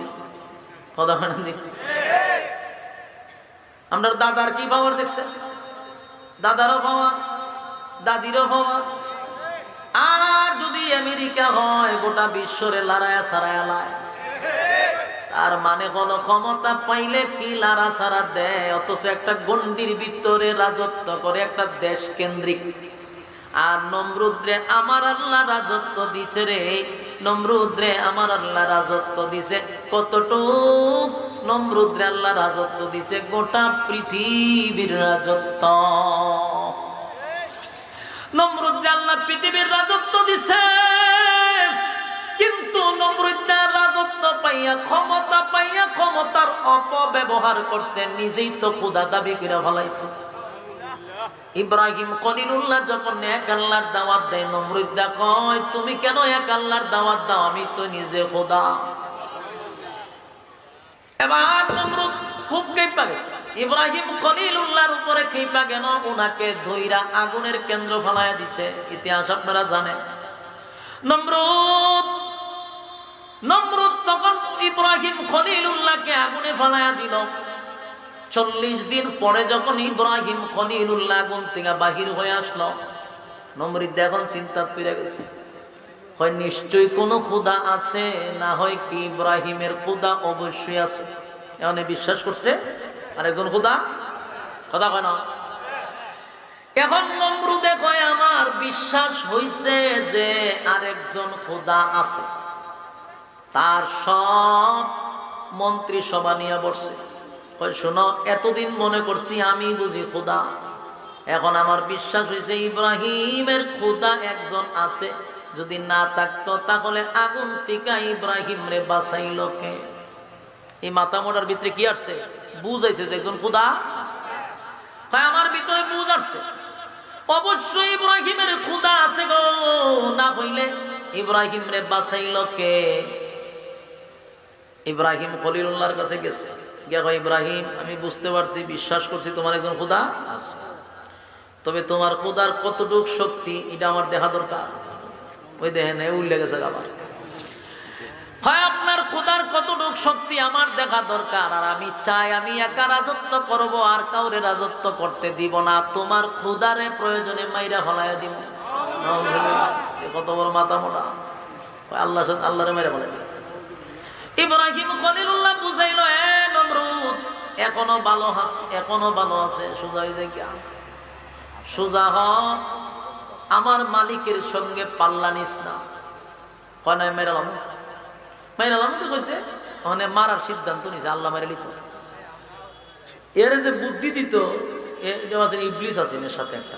আমরা দাদার কি পাওয়ার দেখছেন? দাদারও পাওয়ার, দাদিরও পাওয়ার। আর যদি আমেরিকা হয় গোটা বিশ্বরে লড়াইয়া সারায়া লায়। আর মানে কোন ক্ষমতা পাইলে কি লারা সারা দেয়, অথচ একটা গন্ডির ভিতরে রাজত্ব করে একটা দেশ কেন্দ্রিক। আর নমরুদ্রে আমার আল্লাহ রাজত্ব দিছে রে, নমরুদ্রে আমার আল্লাহ রাজত্ব দিছে। কতটুক নমরুদ্রে আল্লাহ রাজত্ব দিছে? গোটা পৃথিবীর রাজত্ব। নমরুদ্রে আল্লাহ পৃথিবীর রাজত্ব দিছে, কিন্তু নমরুদ্দার রাজত্ব পাইয়া, ক্ষমতা পাইয়া ক্ষমতার অপব্যবহার করছে। নিজেই তো খোদা দাবি করে ফেলাইছে। ইব্রাহিম খলিলুল্লাহ যখন এক আল্লাহর দাওয়াত দেয়, নমরুদ কয় তুমি কেন এক আল্লাহর দাওয়াত দাও? আমি তো নিজে খোদা। এবার নমরুদ খুব কেঁপা গেছে। ইব্রাহিম খলিলুল্লাহর উপরে কেঁপা গেল, ওনাকে ধইরা আগুনের কেন্দ্র ফেলাইয়া দিছে। ইতিহাস আপনারা জানেন। নমরুদ তখন ইব্রাহিম খলিলুল্লাহকে আগুনে ফেলাইয়া দিল। ৪০ দিন পরে যখন ইব্রাহিম খলিলুল্লাহ আগুন থেকে বাহির হয়ে আসলো, নমরুদ এখন চিন্তা করে গেছে, হয় নিশ্চয়ই কোনো খোদা আছে, না হয় কি ইব্রাহিমের খোদা অবশ্যই আছে। এখন বিশ্বাস করছে আরেকজন খোদা। কথা কয় না? এখন নমরুদে কয় আমার বিশ্বাস হইছে যে আরেকজন খোদা আছে। তার সব মন্ত্রী সভা নিয়ে বসছে। শোনো, এতদিন মনে করছি আমি বুঝি খোদা, এখন আমার বিশ্বাস হয়েছে ইব্রাহিমের খোদা একজন আছে। যদি না থাকতো তাহলে আগুন থেকে ইব্রাহিম রে বাঁচাইল কে? এই মাথা মোটার ভিতরে কি আসছে? বুঝাইছে যে একজন খোদা। তাই আমার ভিতরে বুঝ আসছে অবশ্যই ইব্রাহিমের খোদা আছে গো, না হইলে ইব্রাহিম রে বাঁচাইল কে? ইব্রাহিম খলিলুল্লাহর কাছে গেছে, গিয়া কয় ইব্রাহিম আমি বুঝতে পারছি, বিশ্বাস করছি তোমার একজন খোদা আছে, তবে তোমার খোদার কতটুক শক্তি এটা আমার দেখা দরকার। ওই দেখেন উল্লে গেছে আবার, হয় আপনার খোদার কতটুক শক্তি আমার দেখা দরকার, আর আমি চাই আমি একা রাজত্ব করব, আর কাউরে রাজত্ব করতে দিব না, তোমার খোদারে প্রয়োজনে মাইরা ফলাইয়া দিব। কত বড় মাথা মোটা, আল্লাহ আল্লাহরে মাইরা ফলাই দিব। ইব্রাহিম খলিলুল্লাহ বুঝাইল, এ নমরুদ এখনো ভালো আছে, এখনো ভালো আছে, সোজা হয়ে যায়, সোজা হ, আমার মালিকের সঙ্গে পাল্লা নিস না। কয় নাই মেরালাম, মেরালাম তো কইছে, ওখানে মারার সিদ্ধান্ত নিছে, আল্লাহ মেরে লিত। এর যে বুদ্ধি দিত, ইবলিস আছে এর সাথে একটা,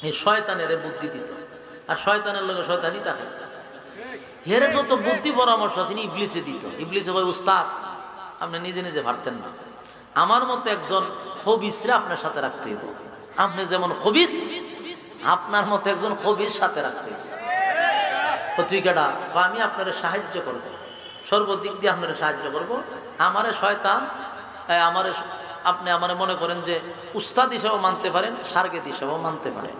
এই শয়তানের বুদ্ধি দিত, আর শয়তানের লোক শয়তানি তাকে হের যত বুদ্ধি পরামর্শ আছে ইবলিসে দিত। ইবলিসে কয় উস্তাদ আপনি নিজে নিজে ভাবতেন না, আমার মতো একজন খবিসরে আপনার সাথে রাখতে হইব, আপনি যেমন খবিস আপনার মতো একজন খবিস সাথে রাখতে হইব। পত্রিকাটা আমি আপনার সাহায্য করব, সর্বদিক দিয়ে আপনার সাহায্য করব, আমারে শয়তান আমারে আপনি আমারে মনে করেন যে উস্তাদ হিসেবেও মানতে পারেন, সার্গেত হিসেবেও মানতে পারেন।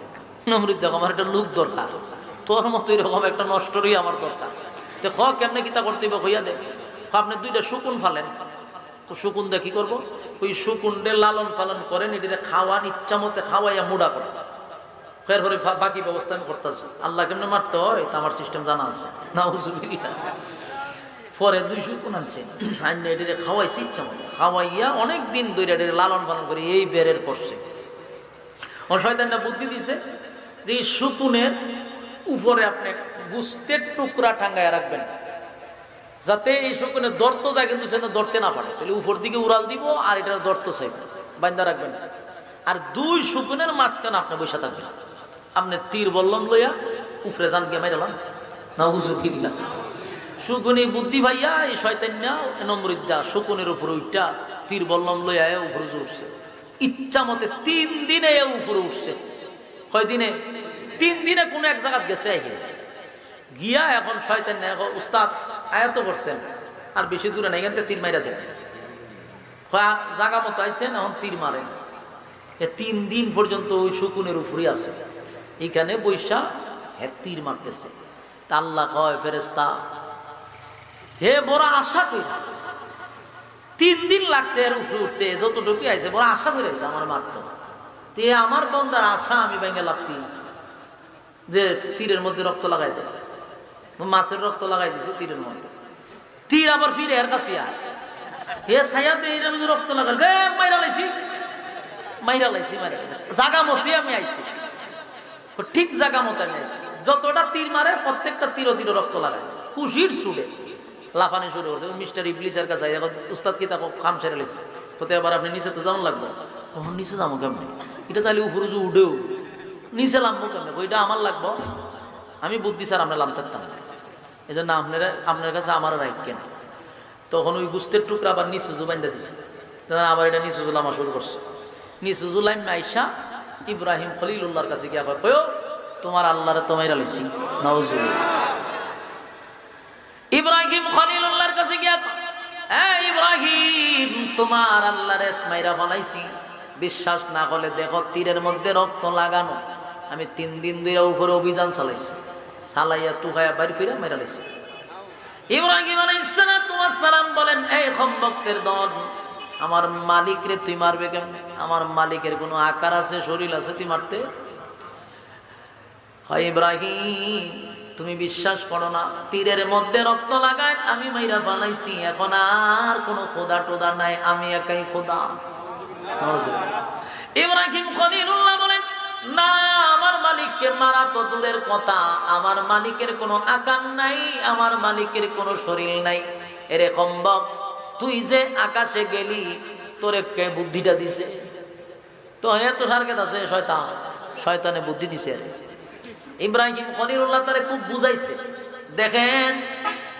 নমরুদ দেখো আমার একটা লোক দরকার, তোর মতো এরকম একটা নষ্টরই আমার দরকার। তো কেমনে কিতা করতে হবে হইয়া দে, আপনি দুইটা শকুন ফালেন, শকুন দিয়ে কি করবো, ওই শকুনডে লালন পালন করেন, এটিতে খাওয়ান, ইচ্ছা মতে খাওয়াইয়া মুড়া করে, এরপরে বাকি ব্যবস্থা আমি করতেছি। আল্লাহ কেমনে মারতে হয় তা আমার সিস্টেম জানা আছে না। পরে 2 শকুন আনছে, আইনে এটিতে খাওয়াইছি ইচ্ছা মতো, খাওয়াইয়া অনেক দিন ধরে এটিতে লালন পালন করে এই বেরের করছে। ও শয়তানটা বুদ্ধি দিছে যে এই শকুনের উপরে আপনি গুস্তের টুকরা টাঙ্গায় রাখবেন, যাতে এই শকুনের দর্ত যায় কিন্তু সেটা ধরতে না পারে, তাহলে উপর দিকে উড়াল দিব, আর এটার দর্ত চাইব বান্ধা রাখবেন। আর 2 শকুনের মাঝখানে আপনি বসে থাকবেন, আপনি তীর বললাম লইয়া উপরে যান গিয়ে মাইরালাম না হুজুরিল্লাহ। শকুনি বুদ্ধি ভাইয়া এই শয়তান্না নমরুদ্দা শকুনের উপরে উঠটা তীর বললাম লইয়া উপরে উঠছে, ইচ্ছা মতে 3 দিনে উপরে উঠছে। কয় দিনে? 3 দিনে কোনো এক জায়গা গেছে গিয়া, এখন শয়তান উস্তাদ আয়াত করছেন আর বেশি দূরে নাই, এখান থেকে তীর মাইরা দেন, জায়গা মতো আইছেন, এখন তীর মারেন। 3 দিন পর্যন্ত ওই শকুনের উপরে আছে, এখানে বৈশা তীর মারতেছে। তা আল্লাহ কয় ফেরেশতা হে বড় আশা কইরা, 3 দিন লাগছে এর উপরে উঠতে, যতটুকু আইছে বড় আশা করে আমার মারতো, তে আমার বন্দার আশা আমি ভেঙে লাভি যে তীরের মধ্যে রক্ত লাগাই দেয়, মাছের রক্ত লাগাই দিছে তীরের মধ্যে, তীর আবার ফিরে এর কাছে হে ছায়াতে এর মধ্যে রক্ত লাগাল, মাইরা লাইছি মাইরা লাইছি মাইরা জাগা মতোই আমি আইছি, ঠিক জাগা মতো আমি আইছি। যতটা তীর মারে প্রত্যেকটা তীর তীর রক্ত লাগায়, খুশির সুরে লাফানি শুরু করছে। মিস্টার ইবলিসের কাছে উস্তাদ কি তা খাম ছেড়ে লেছে, হতে আবার আপনি নিচে তো যেমন লাগবে, তখন নিচে যাবো কেমন, এটা তাহলে উপরে যে উঠেও নিচে নামবো কেমন, ওইটা আমার লাগবো, আমি বুদ্ধি স্যার আমরা নাম থাকতাম না, এই জন্য আপনার কাছে আমার রাইট কেন। তখন ওই গুস্তের টুকরা আবার নিচু জুবাইন্দা দিছে, আবার এটা নিচু জুলামা শুরু করছে। নিচু জুলাইম আইসা ইব্রাহিম খলিলুল্লাহর কাছে গিয়া কয় তোমার আল্লাহরে তো মাইরা লইছি, নাউজুবিল্লাহ। ইব্রাহিম খলিলুল্লাহর কাছে গিয়া ইব্রাহিম তোমার আল্লাহরে মাইরা ফলাইছি, বিশ্বাস না করলে দেখো তীরের মধ্যে রক্ত লাগানো, আমি 3 দিন ধরে উপরে অভিযান চালাইছি, চালাইয়া টুকাইয়া বাড়ি ফিরে মাইরা লাইছি। ইব্রাহিম আলাইহিস সালাম বলেন এই খম্বক্তের দল, আমার মালিক রে তুই মারবে কেমনে, আমার মালিকের কোনো আকার আছে, শরীর আছে, তুই মারতে? ইব্রাহিম তুমি বিশ্বাস করো না, তীরের মধ্যে রক্ত লাগায় আমি মাইরা ফালাইছি, এখন আর কোনো খোদা টোদা নাই, আমি একাই খোদা। ইব্রাহিম খলিলুল্লাহ বলেন না, আমার মালিককে মারা তো দূরের কথা, আমার মালিকের কোনো আকার নাই, আমার মালিকের কোনো শরীর নাই। এরে সম্ভব তুই যে আকাশে গেলি তোরে কে বুদ্ধিটা দিছে? তো এত সার্কেত আছে শয়তান, শয়তানে বুদ্ধি দিছে। ইব্রাহিম খলিলুল্লাহ তারে খুব বুঝাইছে, দেখেন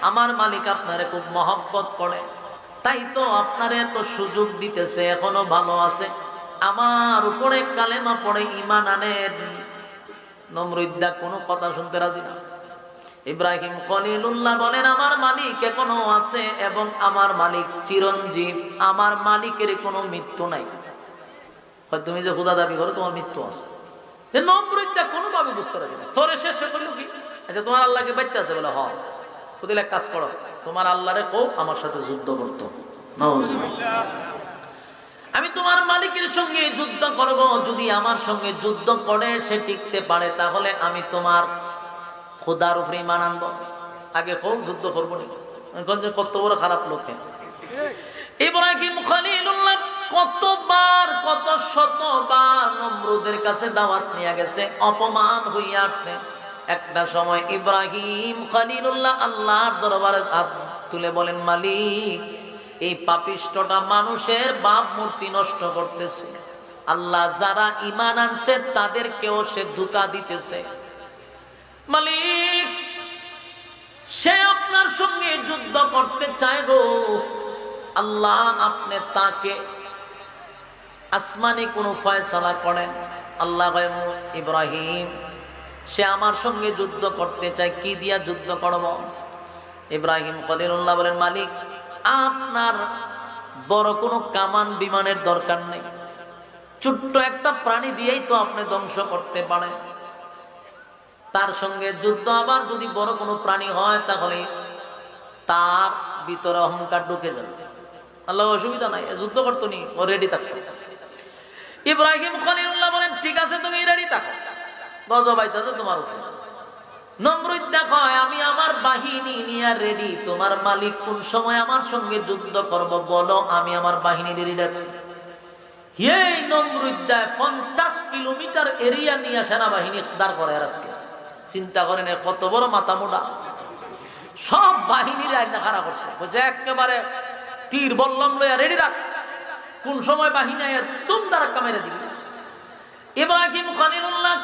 আমার মালিক আপনারে খুব মহব্বত করে, তাই তো আপনারে এত সুযোগ দিতেছে, এখনো ভালো আছে, আমার উপরে কালেমা পড়ে ইমান আনেন। নমরুদ্দা কোনো কথা শুনতে রাজি না। ইব্রাহিম খলিলুল্লাহ বলেন, আমার মালিক এখনো আছে এবং আমার মালিক চিরঞ্জীব, আমার মালিকের কোনো মৃত্যু নাই। তুমি যে খোদা দাবি করো তোমার মৃত্যু আছে। নমরুদটা কোনোভাবে বুঝতে পারবে না। তোরে শেষ করলো কি, আচ্ছা তোমার আল্লাহকে বাচ্চা আছে বলে, হয় খুদিলে কাজ করো, তোমার আল্লাহরে কও আমার সাথে যুদ্ধ করতো, আমি তোমার মালিকের সঙ্গে যুদ্ধ করব, যদি আমার সঙ্গে যুদ্ধ করে সে টিকতে পারে তাহলে আমি তোমার খোদার উপরে ঈমান আনবো। আগে হোক যুদ্ধ করবো নি, কত বড় খারাপ লোকে। ইব্রাহিম খলিলুল্লাহ কতবার কত শতবার নমরুদের কাছে দাওয়াত নিয়ে গেছে, অপমান হইয়া আসছে। একটা সময় ইব্রাহিম খলিলুল্লাহ আল্লাহর দরবারে হাত তুলে বলেন, মালিক এই পাপিষ্ঠটা মানুষের বাপ মূর্তি নষ্ট করতেছে, আল্লাহ যারা ঈমান আনছে তাদেরকেও সে ধোঁকা দিতেছে। মালিক সে আপনার সঙ্গে যুদ্ধ করতে চায় গো, আল্লাহ আপনি তাকে আসমানে কোনো ফয়সালা করেন। আল্লাহ ইব্রাহিম সে আমার সঙ্গে যুদ্ধ করতে চায়, কি দিয়া যুদ্ধ করব? ইব্রাহিম খলিলুল্লাহ বলেন, মালিক আপনার বড় কোনো কামান বিমানের দরকার নেই, ছোট্ট একটা প্রাণী দিয়েই তো আপনি ধ্বংস করতে পারেন। তার সঙ্গে যুদ্ধ আবার যদি বড় কোনো প্রাণী হয় তাহলে তার ভিতরে অহংকার ঢুকে যাবে। আল্লাহ অসুবিধা নাই, যুদ্ধ করতো নি, ও রেডি থাকতো। ইব্রাহিম খলিলুল্লাহ বলেন, ঠিক আছে তুমি রেডি থাকো, গজবাইতেছে তোমার উপর। নমরুদ দেখো আমি আমার বাহিনী নিয়ে রেডি, তোমার মালিক কোন সময় আমার সঙ্গে যুদ্ধ করব বলো, আমি আমার বাহিনী রেডি রাখছি। এই নমরুদ 50 কিলোমিটার এরিয়া নিয়ে সেনাবাহিনী দাঁড় করে রাখছে। চিন্তা করেন কত বড় মাথা মোটা, সব বাহিনীর আইনা খাড়া করছে, বলছে একেবারে তীর বল্লম লইয়া রেডি রাখ, কোন সময় বাহিনী তুম দাঁড়াক্কা মেরে দিবি। ইব্রাহিম খলিলুল্লাহ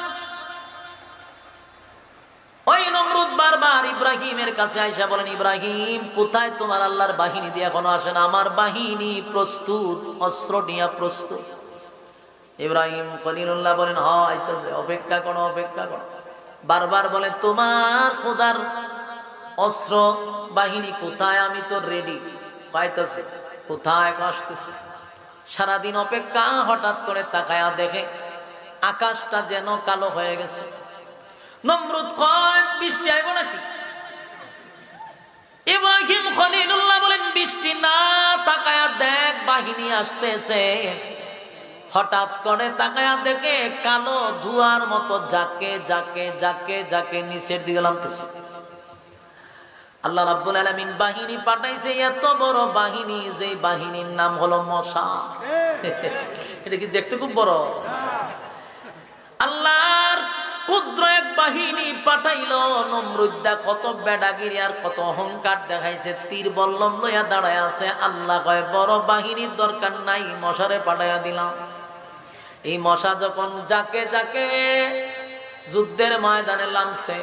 ওই নমরুদ বারবার ইব্রাহিমের কাছে আইসা বলেন, ইব্রাহিম কোথায় তোমার আল্লাহর বাহিনী দিয়ে এখনো আসে না? আমার বাহিনী প্রস্তুত, অস্ত্র নিয়ে প্রস্তুত। ইব্রাহিম খলিলুল্লাহ বলেন, আইতাছে, অপেক্ষা করো অপেক্ষা করো। বারবার বলে, তোমার খোদার অস্ত্র বাহিনী কোথায়? আমি তো রেডি। পাইতেছে কোথায়? আসতেছে। সারাদিন অপেক্ষা, হঠাৎ করে তাকায়া দেখে আকাশটা যেন কালো হয়ে গেছে। নমরুদ কয়, বৃষ্টি আইব নাকি? ইব্রাহিম খলিলুল্লাহ বলেন, বৃষ্টি না, তাকায়া দেখ বাহিনী আসতেছে। হঠাৎ করে তাকায়া দেখে কালো ধোঁয়ার মতো যাকে যাকে যাকে যাকে নিচের দিকে নামতেছে। আল্লাহ রাব্বুল আলামিন বাহিনী পাঠাইছে, এত বড় বাহিনী, যে বাহিনীর নাম হলো মশা। এটা কি দেখতে খুব বড়? আল্লাহর ক্ষুদ্র এক বাহিনী পাঠাইলো। নমরুদ কত বেডাগিরি আর কত অহংকার দেখাইছে, তীর বল্লম লইয়া দাঁড়ায় আছে। আল্লাহ কয়, বড় বাহিনীর দরকার নাই, মশারে পাঠাইয়া দিলাম। এই মশা যখন যাকে যাকে যুদ্ধের ময়দানে নামছে,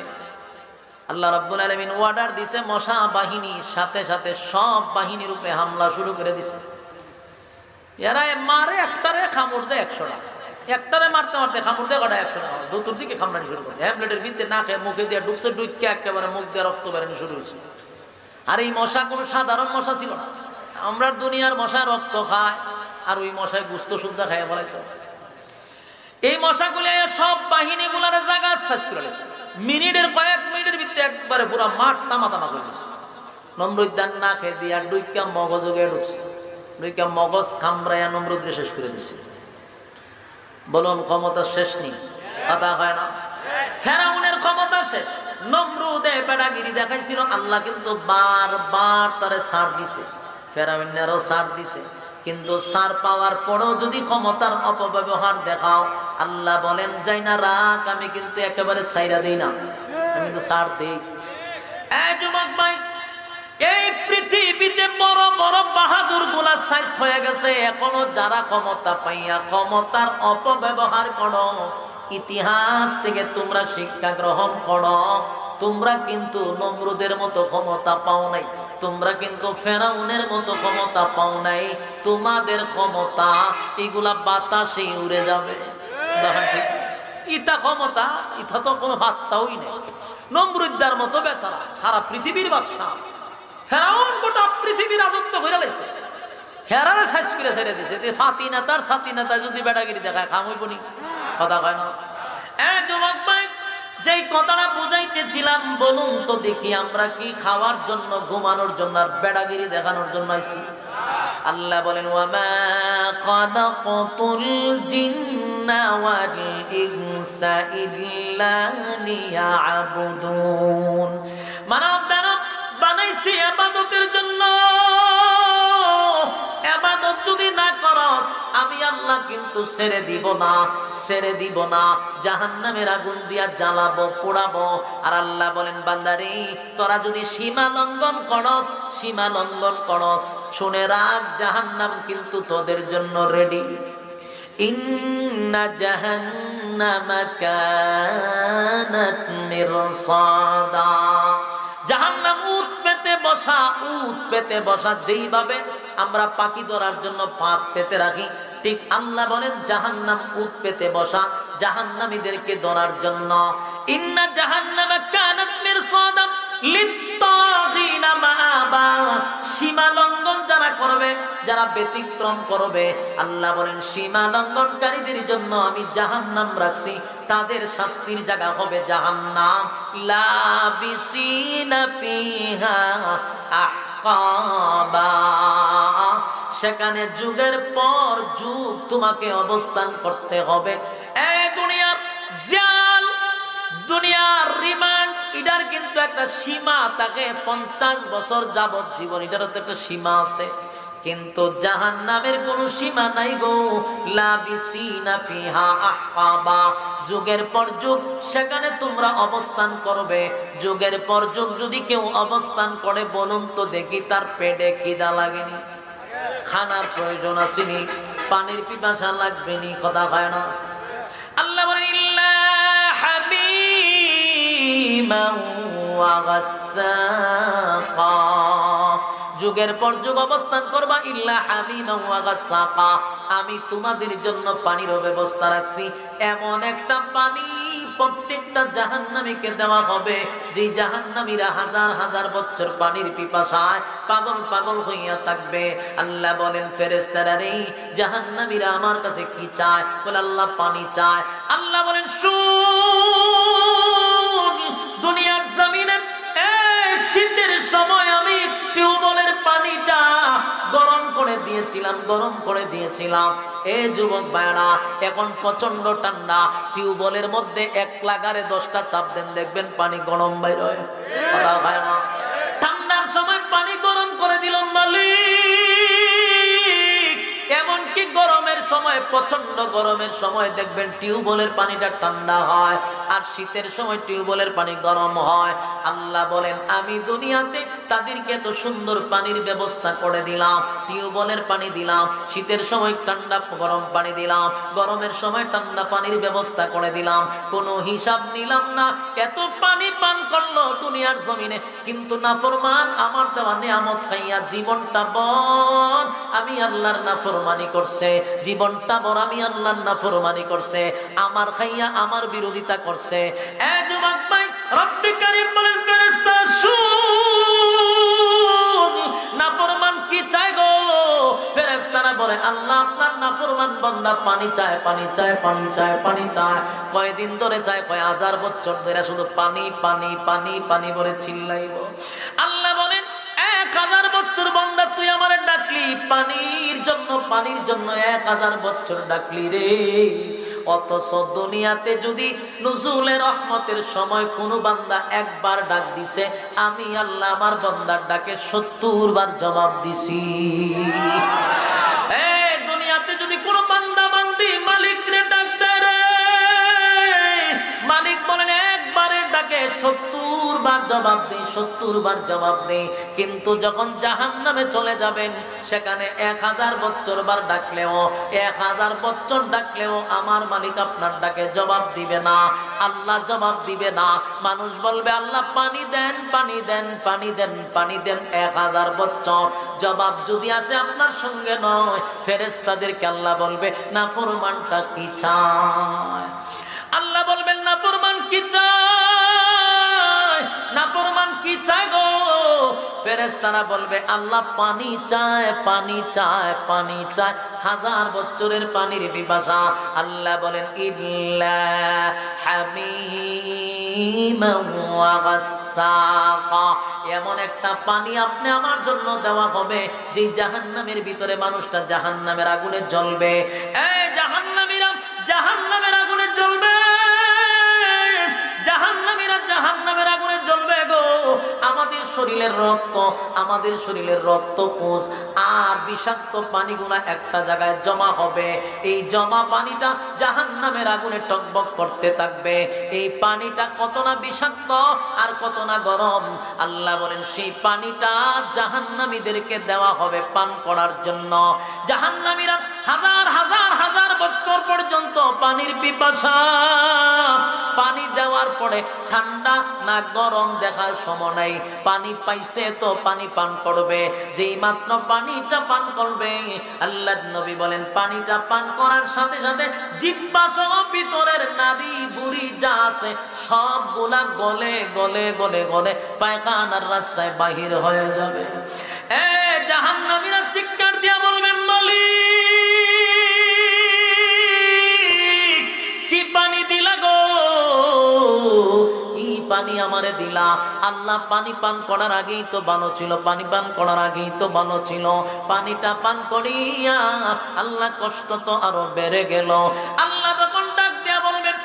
আল্লাহ রাব্বুল আলামিন অর্ডার দিছে, মশা বাহিনী সাথে সাথে সব বাহিনীর উপরে হামলা শুরু করে দিছে। এরা মারে একটারে, কামড় দেয় 100টা, একটারে মারতে মারতে কামড় দেয় কটা 100টা, দুটোর দিকে কামড়ানি শুরু করছে। হ্যামলেটের ভিতরে না খেয়ে মুখে দিয়ে ঢুকছে, ঢুককে একেবারে মুখ দিয়ে রক্ত বেরানি শুরু হয়েছে। আর এই মশা কোনো সাধারণ মশা ছিল না। আমরা দুনিয়ার মশা রক্ত খায়, আর ওই মশায় গুস্ত সুদ্ধা খায় বলাই তো। এই মশাগুলো সব বাহিনীগুলার জায়গা শেষ করে দিয়েছে। কয়েক মিনিটের ভিতরে একবারে পুরো মাঠ তামা তামা করে দিচ্ছে। নমরুদ না খেয়ে দিয়ে ডুইকা মগজ ঢুকছে, ডুইকা মগজ খামড়াইয়া নমরুদ শেষ করে দিচ্ছে। বলুন ক্ষমতা শেষ নেই? কথা হয় না? ফেরাউনের ক্ষমতা শেষ। নমরুদে বেড়াগিরি দেখাইছিল, আল্লাহ কিন্তু বারবার তারে ছাড় দিছে, ফেরাউনেরও ছাড় দিছে। কিন্তু ছাড় পাওয়ার পরেও যদি ক্ষমতার অপব্যবহার দেখাও, আল্লাহ বলেন, যাই না রাখ, আমি কিন্তু একেবারে ছাইরা দিই না, আমি কিন্তু ছাড় দিই। এই যুবক ভাই, এই পৃথিবীতে বড় বড় বাহাদুর গুলা সাইজ হয়ে গেছে। এখনো যারা ক্ষমতা পাইয়া ক্ষমতার অপব্যবহার করো, ইতিহাস থেকে তোমরা শিক্ষা গ্রহণ করো। তোমরা কিন্তু নমরুদের মতো ক্ষমতা পাও নাই, তোমরা কিন্তু ফেরাউনের মতো ক্ষমতা পাও নাই। তোমাদের ক্ষমতা এগুলা বাতাসে উড়ে যাবে। ইটা ক্ষমতা, ইটা তো কোনো হাতটাই নেই। নমরুদ্দার মতো বেচারা, সারা পৃথিবীর বাদশাহ, ফেরাউন গোটা পৃথিবীর রাজত্ব করে লাইছে, হেরারে শেষ করে ছেড়ে দিছে। ফাতি নেতার সাথী নেতা যদি বেটাগিরি দেখায় খাম হইব নি? কথা কয় না। যুবক ভাই, যেই কথাটা বুঝাইতেছিলাম, বলুন তো দেখি আমরা কি খাওয়ার জন্য, ঘুমানোর জন্য আর বেটাগিরি দেখানোর জন্য আইছি? আল্লাহ বলেন ওয়ামা খালাকাতুল জিন্না ওয়াল ইনসা ইল্লা লিয়াবুদুন। মানব দানব বানাইছি ইবাদতের জন্য। ইবাদত যদি না করস, আমি আল্লাহ কিন্তু ছেড়ে দিব না, ছেড়ে দিব না, জাহান্নামের আগুন দিয়া জ্বালাবো, পোড়াবো। আর আল্লাহ বলেন বান্দারে, তোরা যদি সীমা লঙ্ঘন করস, সীমা লঙ্ঘন করস, শুনে রাখ জাহান্নাম কিন্তু তোদের জন্য রেডি। ইন্না জাহান্নামা কানাত মিরসাদা। জাহান্নাম উট পেতে বসা, উট পেতে বসা। যেইভাবে আমরা পাখি ধরার জন্য ফাঁদ পেতে রাখি, ঠিক আল্লাহ বলেন জাহান্নাম উট পেতে বসা, জাহান্নামীদেরকে ধরার জন্য। ইন্না জাহান্নামা কানাত মিরসাদা লিত্তাগিনা মাআবা। সীমা লঙ্ঘন যারা করবে, যারা ব্যতিক্রম করবে, আল্লাহ বলেন সীমা লঙ্ঘনকারীদের জন্য আমি জাহান্নাম রাখছি, তাদের শাস্তির জায়গা হবে জাহান্নাম। লাবিসিনা ফিহা আহকাবা। সেখানে যুগের পর যুগ তোমাকে অবস্থান করতে হবে। এই দুনিয়ার জাল, দুনিয়ার রিমান্ড, এটার কিন্তু একটা সীমা থাকে। 50 বছর যাবত জীবন, এটারও তো একটা সীমা আছে। কিন্তু জাহান্নামের কোনো সীমা নাই গো। লাবিসিনা ফিহা আহকাবা। যুগের পর যুগ সেখানে তোমরা অবস্থান করবে। যুগের পর যুগ যদি কেউ অবস্থান করে, বলুন তো দেখি তার পেটে খিদা লাগেনি? খানার প্রয়োজন আসেনি? পানির পিপাসা লাগবেনি? কথা হয় না? আল্লাহ বলেন ইল্লা হামিমান ওয়া গাসসাকা। যুগের পর যুগ অবস্থান করবা। ইল্লা হামিমান ওয়া গাসসাকা। আমি তোমাদের জন্য পানির ব্যবস্থা রাখছি, এমন একটা পানি প্রত্যেকটা জাহান্নামীকে দেওয়া হবে, যে জাহান্নামীরা হাজার হাজার বছর পানির পিপাসায় পাগল পাগল হইয়া থাকবে। আল্লাহ বলেন ফেরেশতারা রে, জাহান্নামীরা আমার কাছে কি চায়? বলে আল্লাহ পানি চায়। আল্লাহ বলেন শুন, দুনিয়ার জমিনে শীতের সময় আমি টিউবওয়েলের পানিটা গরম করে দিয়েছিলাম, গরম করে দিয়েছিলাম। এ যুবক ভাইরা, এখন প্রচন্ড ঠান্ডা, টিউবওয়েলের মধ্যে 1 লাগারে 10টা চাপ দেন, দেখবেন পানি গরম বাইর হয়। কথা হয় না? ঠান্ডার সময় পানি গরম করে দিল মালিক। এমনকি গরমের সময়, প্রচন্ড গরমের সময় দেখবেন টিউবওয়েলের পানিটা ঠান্ডা হয়, আর শীতের সময় টিউবওয়েলের পানি গরম হয়। আল্লাহ বলেন আমি দুনিয়াতে তাদেরকে এত সুন্দর পানির ব্যবস্থা করে দিলাম, টিউবওয়েলের পানি দিলাম, শীতের সময় ঠান্ডা গরম পানি দিলাম, গরমের সময় ঠান্ডা পানির ব্যবস্থা করে দিলাম, কোনো হিসাব নিলাম না। এত পানি পান করলো দুনিয়ার জমিনে, কিন্তু নাফরমান আমার দেওয়া নিয়ামত খাইয়া জীবনটা বল আমি আল্লাহর নাফরমানি করছে, জীবনটা বড় আমি আল্লাহর নাফরমানি করছে, আমার খাইয়া আমার বিরোধিতা করছে। এ যুবক ভাই, রব্বি কারীম বলেন ফেরেশতা শুন, নাফরমান কি চায় গো? ফেরেশতারা বলে আল্লাহ আপনার নাফরমান বান্দা পানি চায়, পানি চায়, পানি চায়, পানি চায়। কয়দিন ধরে চায়? কয় 1000 বছর ধরে শুধু পানি পানি পানি পানি বলে চিল্লাইব। আল্লাহ বলেন 1000 বছর বান্দা তুই আমারে ডাকলি পানির জন্য, পানির জন্য 1000 বছর ডাকলি রে। অথচ দুনিয়াতে যদি নুজুলে রহমতের সময় কোনো বান্দা একবার ডাক দিছে, আমি আল্লাহ আমার বান্দার ডাকে 70 বার জবাব দিছি। দুনিয়াতে যদি কোনো বান্দা বান্দি মালিক রে ডাক দেয় রে, মালিক বলেন একবারের ডাকে 70 বার জবাব দেই, 70 বার জবাব দেই। কিন্তু যখন জাহান্নামে চলে যাবেন, সেখানে 1000 বছর বার ডাকলেও, 1000 বছর ডাকলেও আমার মালিক আপনার ডাকে জবাব দিবে না, আল্লাহ জবাব দিবে না। মানুষ বলবে আল্লাহ পানি দেন, পানি দেন, পানি দেন, পানি দেন। 1000 বছর জবাব যদি আসে আপনার সঙ্গে নয়, ফেরেশতাদেরকে আল্লাহ বলবে নাফরমানটা কি চায়? আল্লাহ বলবেন নাফরমান কি চায়? নাফরমান কি চায় গো? ফেরেশতারা বলবে আল্লাহ পানি চায়, পানি চায়, পানি চায়, 1000 বছরের পানির পিপাসা। আল্লাহ বলেন ইল্লা হামিমান ওয়া গাসসাকা, এমন একটা পানি আপনি আমার জন্য দেওয়া হবে যে জাহান্নামের ভিতরে মানুষটা জাহান্নামের আগুনে জ্বলবে। এই জাহান্নামীরা জাহান্নামের আগুনে জ্বলবে, জাহান্নামীরা জাহান্নামের আগুনে জ্বলবে গো। আমাদের শরীরের রক্ত, আমাদের শরীরের রক্ত পুঁজ আর বিষাক্ত পানিগুলা একটা জায়গায় জমা হবে। এই জমা পানিটা জাহান্নামের আগুনে টকবক করতে থাকবে। এই পানিটা কত না বিষাক্ত আর কত না গরম। আল্লাহ বলেন সেই পানিটা জাহান্নামীদেরকে দেওয়া হবে পান করার জন্য। জাহান্নামীরা হাজার হাজার হাজার বছর পর্যন্ত পানির পিপাসা, পানি দেওয়ার পরে ঠান্ডা না গরম দেখার সময় নাই। পানি পাইছে তো পানি পান করবে। যেই মাত্র পানিটা পান করবে, আল্লাহর নবী বলেন পানিটা পান করার সাথে সাথে জিহ্বা সহ ভিতরের নারী বুড়ি যা আছে সবগুলা গলে গলে গলে গলে পায়খানার রাস্তায় বাহির হয়ে যাবে। এ জাহান্নামীরা চিৎকার দিয়া বলবেন মালিক কি পানি দিলা গো, কি পানি আমারে দিলা? আল্লাহ পানি পান করার আগেই তো ভালো ছিল, পানি পান করার আগেই তো ভালো ছিল। পানিটা পান করিয়া আল্লাহ কষ্ট তো আরো বেড়ে গেল। আল্লাহ তখন ডাক দিয়া বলবেন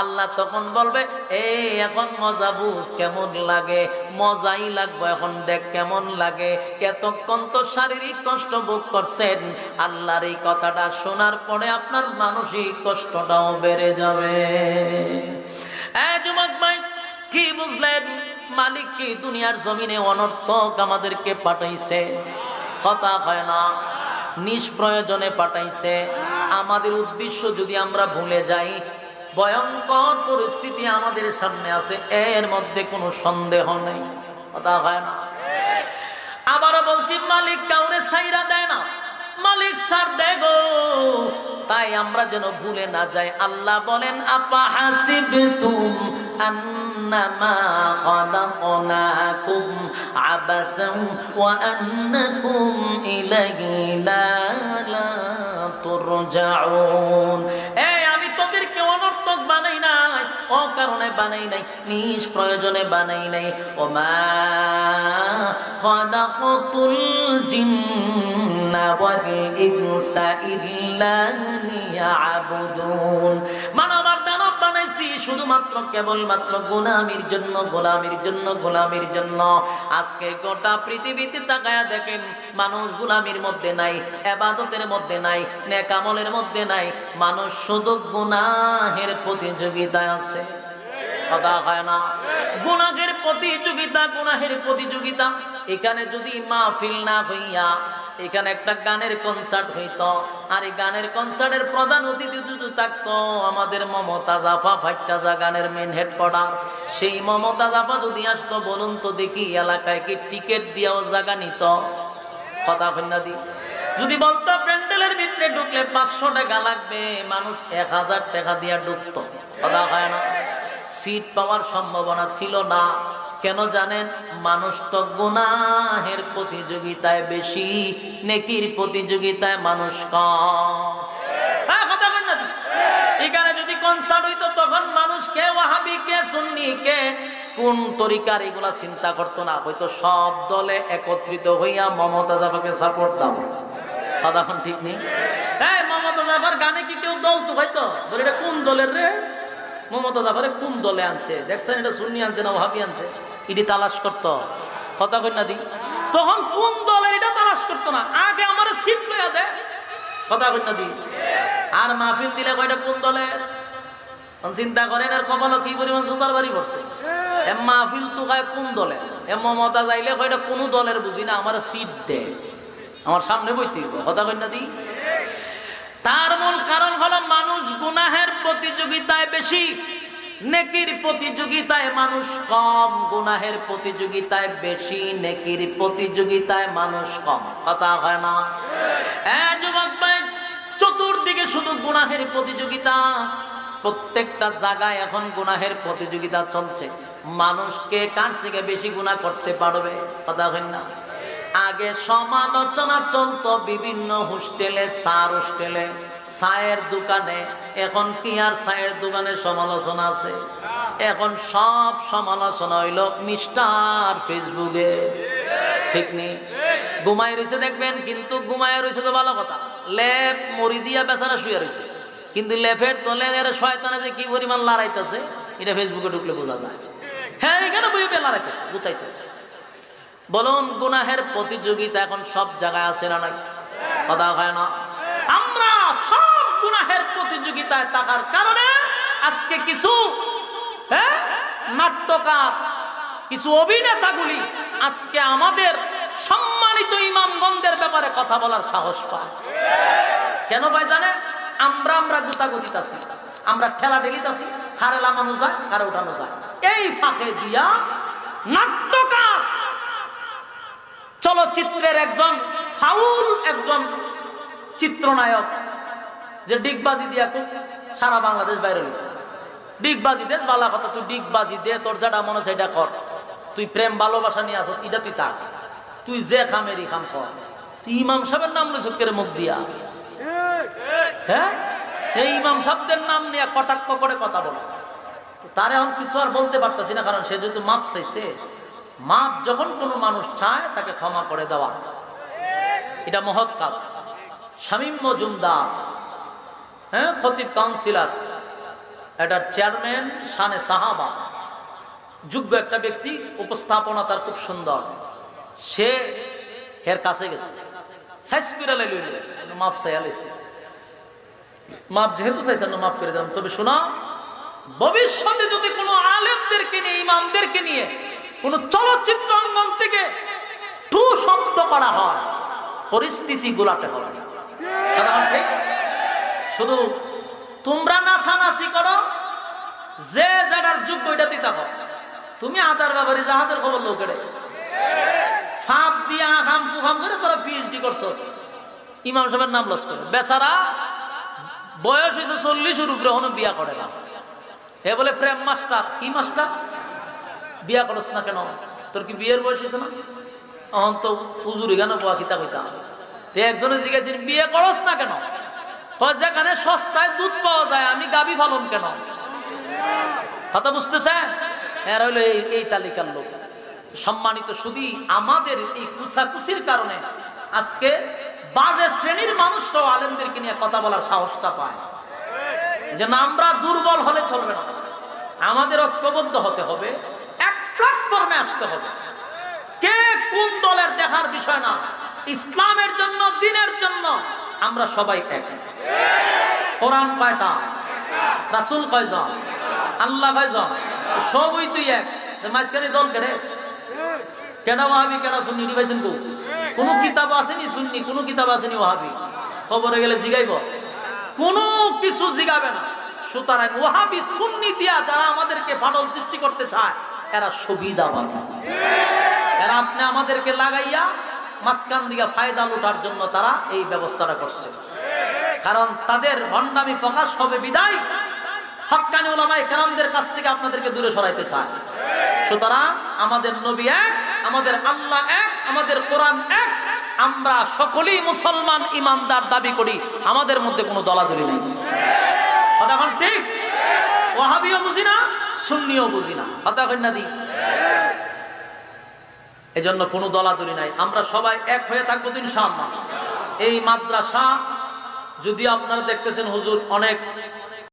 আল্লাহ তখন বলবে এই এখন মজা বুঝ কেমন লাগে, মজাই লাগবে, এখন দেখ কেমন লাগে। এতক্ষণ তো শারীরিক কষ্ট ভোগ করছেন, আল্লাহর এই কথাটা শোনার পরে আপনার মানসিক কষ্টটাও বেড়ে যাবে। যুবক ভাই কি বুঝলেন? মালিক কি দুনিয়ার জমিনে অনর্থক আমাদেরকে পাঠাইছে? কথা হয় না, নিষ্প্রয়োজনে পাঠাইছে। আমাদের উদ্দেশ্য যদি আমরা ভুলে যাই, ভয়ঙ্কর পরিস্থিতি আমাদের সামনে আছে, এর মধ্যে কোনো সন্দেহ নেই। কথা হয় না। আবারও বলছি মালিক কাউরে ছাইরা দেয় না, মালিক ছাড় দেয় গো। তাই আমরা যেন ভুলে না যাই। আল্লাহ বলেন আফা হাসিবতুম আন্নামা খালাকনাকুম আবাসান ওয়া আন্নাকুম ইলাইহি লা তুরজাউন। আমি তোদেরকে অনর্থক বানাই নাই, অকারণে বানাই নাই, নিষ্প্রয়োজনে বানাই নাই। ওমা খালাকতুল জিন্না ওয়াল ইনসা ইল্লা লিয়াবুদুন। মানব দানব বানাইছি শুধুমাত্র কেবলমাত্র গোলামির জন্য, গোলামির জন্য, গোলামির জন্য। আজকে গোটা পৃথিবীতে তাকায়া দেখেন, মানুষ গোলামির মধ্যে নাই, ইবাদতের মধ্যে নাই, নেক আমলের মধ্যে নাই। মানুষ শুধু গুনাহের প্রতিযোগিতায় আছে। কথা হয় না, গুনাহের প্রতিযোগিতা, গুনাহের প্রতিযোগিতা। এখানে যদি মাহফিল না হইয়া এখানে একটা গানের কনসার্ট হইতো, আর এই গানের কনসার্টের প্রধান অতিথি যদি থাকতো আমাদের মমতাজ আপা, ফাইটাজা গানের মেন হেডকোয়ার্টার, সেই মমতাজ আপা যদি আসতো, বলুন তো দেখি এলাকায় কি টিকিট দিয়েও জায়গা নিত? কথা কন্যা দি যদি বলতো প্যান্ডেলের ভিতরে ঢুকলে 500 টাকা লাগবে, মানুষ 1000 টাকা দিয়ে ঢুকতো। কথা হয় না, সিট পাওয়ার সম্ভাবনা ছিল না। কেন জানেন? মানুষ তো গুনাহের প্রতিযোগিতায় বেশি, নেকির প্রতিযোগিতায় মানুষ কম। কথা বল না। এখানে যদি কনসার্ট হইতো তখন মানুষ কে ওয়াহাবি, কে সুন্নি, কে কোন তরিকার এগুলা চিন্তা করতো না, হয়তো সব দলে একত্রিত হইয়া মমতাজ আপাকে সাপোর্ট দাও। কথা এখন ঠিক নেই। মমতাজ আপার গানে কি কেউ দল তো হয়তো এটা কোন দলের রে? মমতাজ আপারে কোন দলে আনছে? দেখছেন এটা সুন্নি আনছে না ওয়াহাবি আনছে? এটি তালাশ করতো। কথা কই না দি, তখন কোন দলের এটা তালাশ করতো না, আগে আমার সিট লইয়া দে। কথা কই না দি। আর মাহফিল দিলে কয়টা কোন দলের চিন্তা করেন, আর কপালও কি পরিমাণ জুতার বাড়ি পড়ছে। মাহফিল তো খায় কোন দলের? মমতা যাইলে কয়টা কোন দলের বুঝি না, আমার সিট দে, আমার সামনে বইতে। কথা কই না দি। তার মূল কারণ হলো মানুষ গুনাহের প্রতিযোগিতায় বেশি, নেকির প্রতিযোগিতায় মানুষ কম। গুনাহের প্রতিযোগিতায় বেশি, নেকির প্রতিযোগিতায় মানুষ কম। কথা হয় না? যুবক ভাই, চতুর্দিকে শুধু গুনাহের প্রতিযোগিতা, প্রত্যেকটা জায়গায় এখন গুনাহের প্রতিযোগিতা চলছে। মানুষকে কার থেকে বেশি গুনাহ করতে পারবে, কথা হয় না? আগে সমালোচনা চলতো বিভিন্ন হোস্টেলে, সার হোস্টেলে, চায়ের দোকানে। এখন কি আর চায়ের দোকানে সমালোচনা আছে? এখন সব সমালোচনা হইল মিস্টার ফেসবুকে, ঠিক নেই? ঘুমাই রয়েছে দেখবেন, কিন্তু ঘুমায় রয়েছে তো ভালো কথা, লেপ মরি দিয়া বেচারা শুয়ে রয়েছে, কিন্তু লেফের তলে শয়তানে যে কি পরিমাণ লড়াইতেছে এটা ফেসবুকে ঢুকলে বোঝা যায়। হ্যাঁ, এখানে বই লড়াইতেছে, গুতাইতেছে। বলুন, গুনাহের প্রতিযোগিতা এখন সব জায়গায় আছে না নাই? কথা হয় না? আমরা সব গুনাহের প্রতিযোগিতায় থাকার কারণে আজকে কিছু নাট্যকার, কিছু অভিনেতাগুলি আজকে আমাদের সম্মানিত ইমামগণদের ব্যাপারে কথা বলার সাহস পায়। কেন ভাই জানে? আমরা গুতাগুতিত আছি, আমরা ঠেলা ঠেলিত আছি, কারে লাগানো যায়, কারে উঠানো যায়। এই ফাঁকে দিয়া নাট্যকার, চলচ্চিত্রের একজন ফাউল একজন চিত্রনায়ক, যে ডিগবাজি দিয়া খুব সারা বাংলাদেশ বাইরে হয়েছে। ডিগবাজি দে, বালা কথা, তুই ডিগবাজি দে, তোর যেটা মনে হয় সেটা কর। তুই প্রেম ভালোবাসা নিয়ে আস, এটা তুই থাক, তুই যে খামেরই খাম কর। তুই ইমাম সাহেবের নাম লইছ করে মুখ দিয়া, হ্যাঁ, এই ইমাম সাহেবদের নাম নিয়ে কটাক্ষ করে কথা বলে। তার এখন কিছু আর বলতে পারতেছি না, কারণ সে যেহেতু মাপ চাইছে। মাপ যখন কোনো মানুষ চায় তাকে ক্ষমা করে দেওয়া, এটা মহৎ কাজ। শামীম মজুমদার, হ্যাঁ, খতিব কাউন্সিলর, এটার চেয়ারম্যান, শানে সাহাবা, যোগ্য একটা ব্যক্তি, উপস্থাপনা তার খুব সুন্দর। সে এর কাছে গেছে, মাপ চাইছে, মাপ যেহেতু চাইছেন মাফ করে দিলাম, তবে শোনা, ভবিষ্যতে যদি কোনো আলেমদেরকে নিয়ে, ইমামদেরকে নিয়ে কোনো চলচ্চিত্র অঙ্গন থেকে টু শব্দ করা হয়, পরিস্থিতি গুলাতে হবে। ঠিক? শুধু তোমরা নাচানাচি করো, যে যার যোগ্য এটা তুই থাকো। তুমি আদার ব্যাপারে জাহাজের খবর লোকেরে ফাঁপ দিয়ে আখাম পুখাম করে তোরা পিএইচডি করছস, ইমাম সাহেবের নাম লস করে। বেচারা বয়স হয়েছে 40-এর উপরে, এখনো বিয়া করে না। এ বলে প্রেম মাস্টার। কি মাস্টার? বিয়া করস না কেন? তোর কি বিয়ের বয়স হয়েছে না? এখন তো উজুরি গান বোয়া খিতা কইতা। একজনে জিজ্ঞাসা, বিয়ে করস না কেন? যেখানে সস্তায় দুধ পাওয়া যায় আমি গাবি ফালন কেন? কথা বুঝতেছেন? এরা হইলো এই তালিকার লোক। সম্মানিত শুধু আমাদের এই কুচাকুচির কারণে আজকে বাজে শ্রেণীর মানুষরাও আলেমদেরকে নিয়ে কথা বলার সাহসটা পায়। এই জন্য আমরা দুর্বল হলে চলবে না, আমাদের ঐক্যবদ্ধ হতে হবে, এক প্ল্যাটফর্মে আসতে হবে। কে কোন দলের দেখার বিষয় না, ইসলামের জন্য, দ্বীনের জন্য আমরা সবাই এক। কোরআন কয়টা? রাসূল কয়জন? আল্লাহ কয়জন? সবই তুই এক। মাঝখানে দল কেড়ে কেডা ওয়াহাবি কেডা সুন্নি নিবাইছেন? কোন কিতাব আসেনি সুন্নি, কোন কিতাব আসেনি ওয়াহাবি? খবরে গেলে জিগাইব? কোনো কিছু জিগাবে না। সুতরাং ওয়াহাবি সুন্নি দিয়া যারা আমাদেরকে ফাটল সৃষ্টি করতে চায়, এরা সুবিধাবাদী। এরা আপনি আমাদেরকে লাগাইয়া মাঝখান দিকে ফায়দা লুটার জন্য তারা এই ব্যবস্থাটা করছে। কারণ তাদের ভণ্ডামি প্রকাশ হবে বিদায় হক্কানি উলামায়ে কেরামদের কাছ থেকে আপনাদেরকে দূরে সরাইতে চায়। সুতরাং আমাদের নবী এক, আমাদের আল্লাহ এক, আমাদের কোরআন এক। আমরা সকলেই মুসলমান ইমানদার দাবি করি, আমাদের মধ্যে কোনো দলাদলি নেই। কথা এখন ঠিক? ওয়াহাবিও বুঝি না, সুন্নিও বুঝি না। কথা কই না দি? এজন্য কোনো দলাদলি নাই, আমরা সবাই এক হয়ে থাকবো ইনশাআল্লাহ। এই মাদ্রাসা যদি আপনারা দেখতেছেন হুজুর অনেক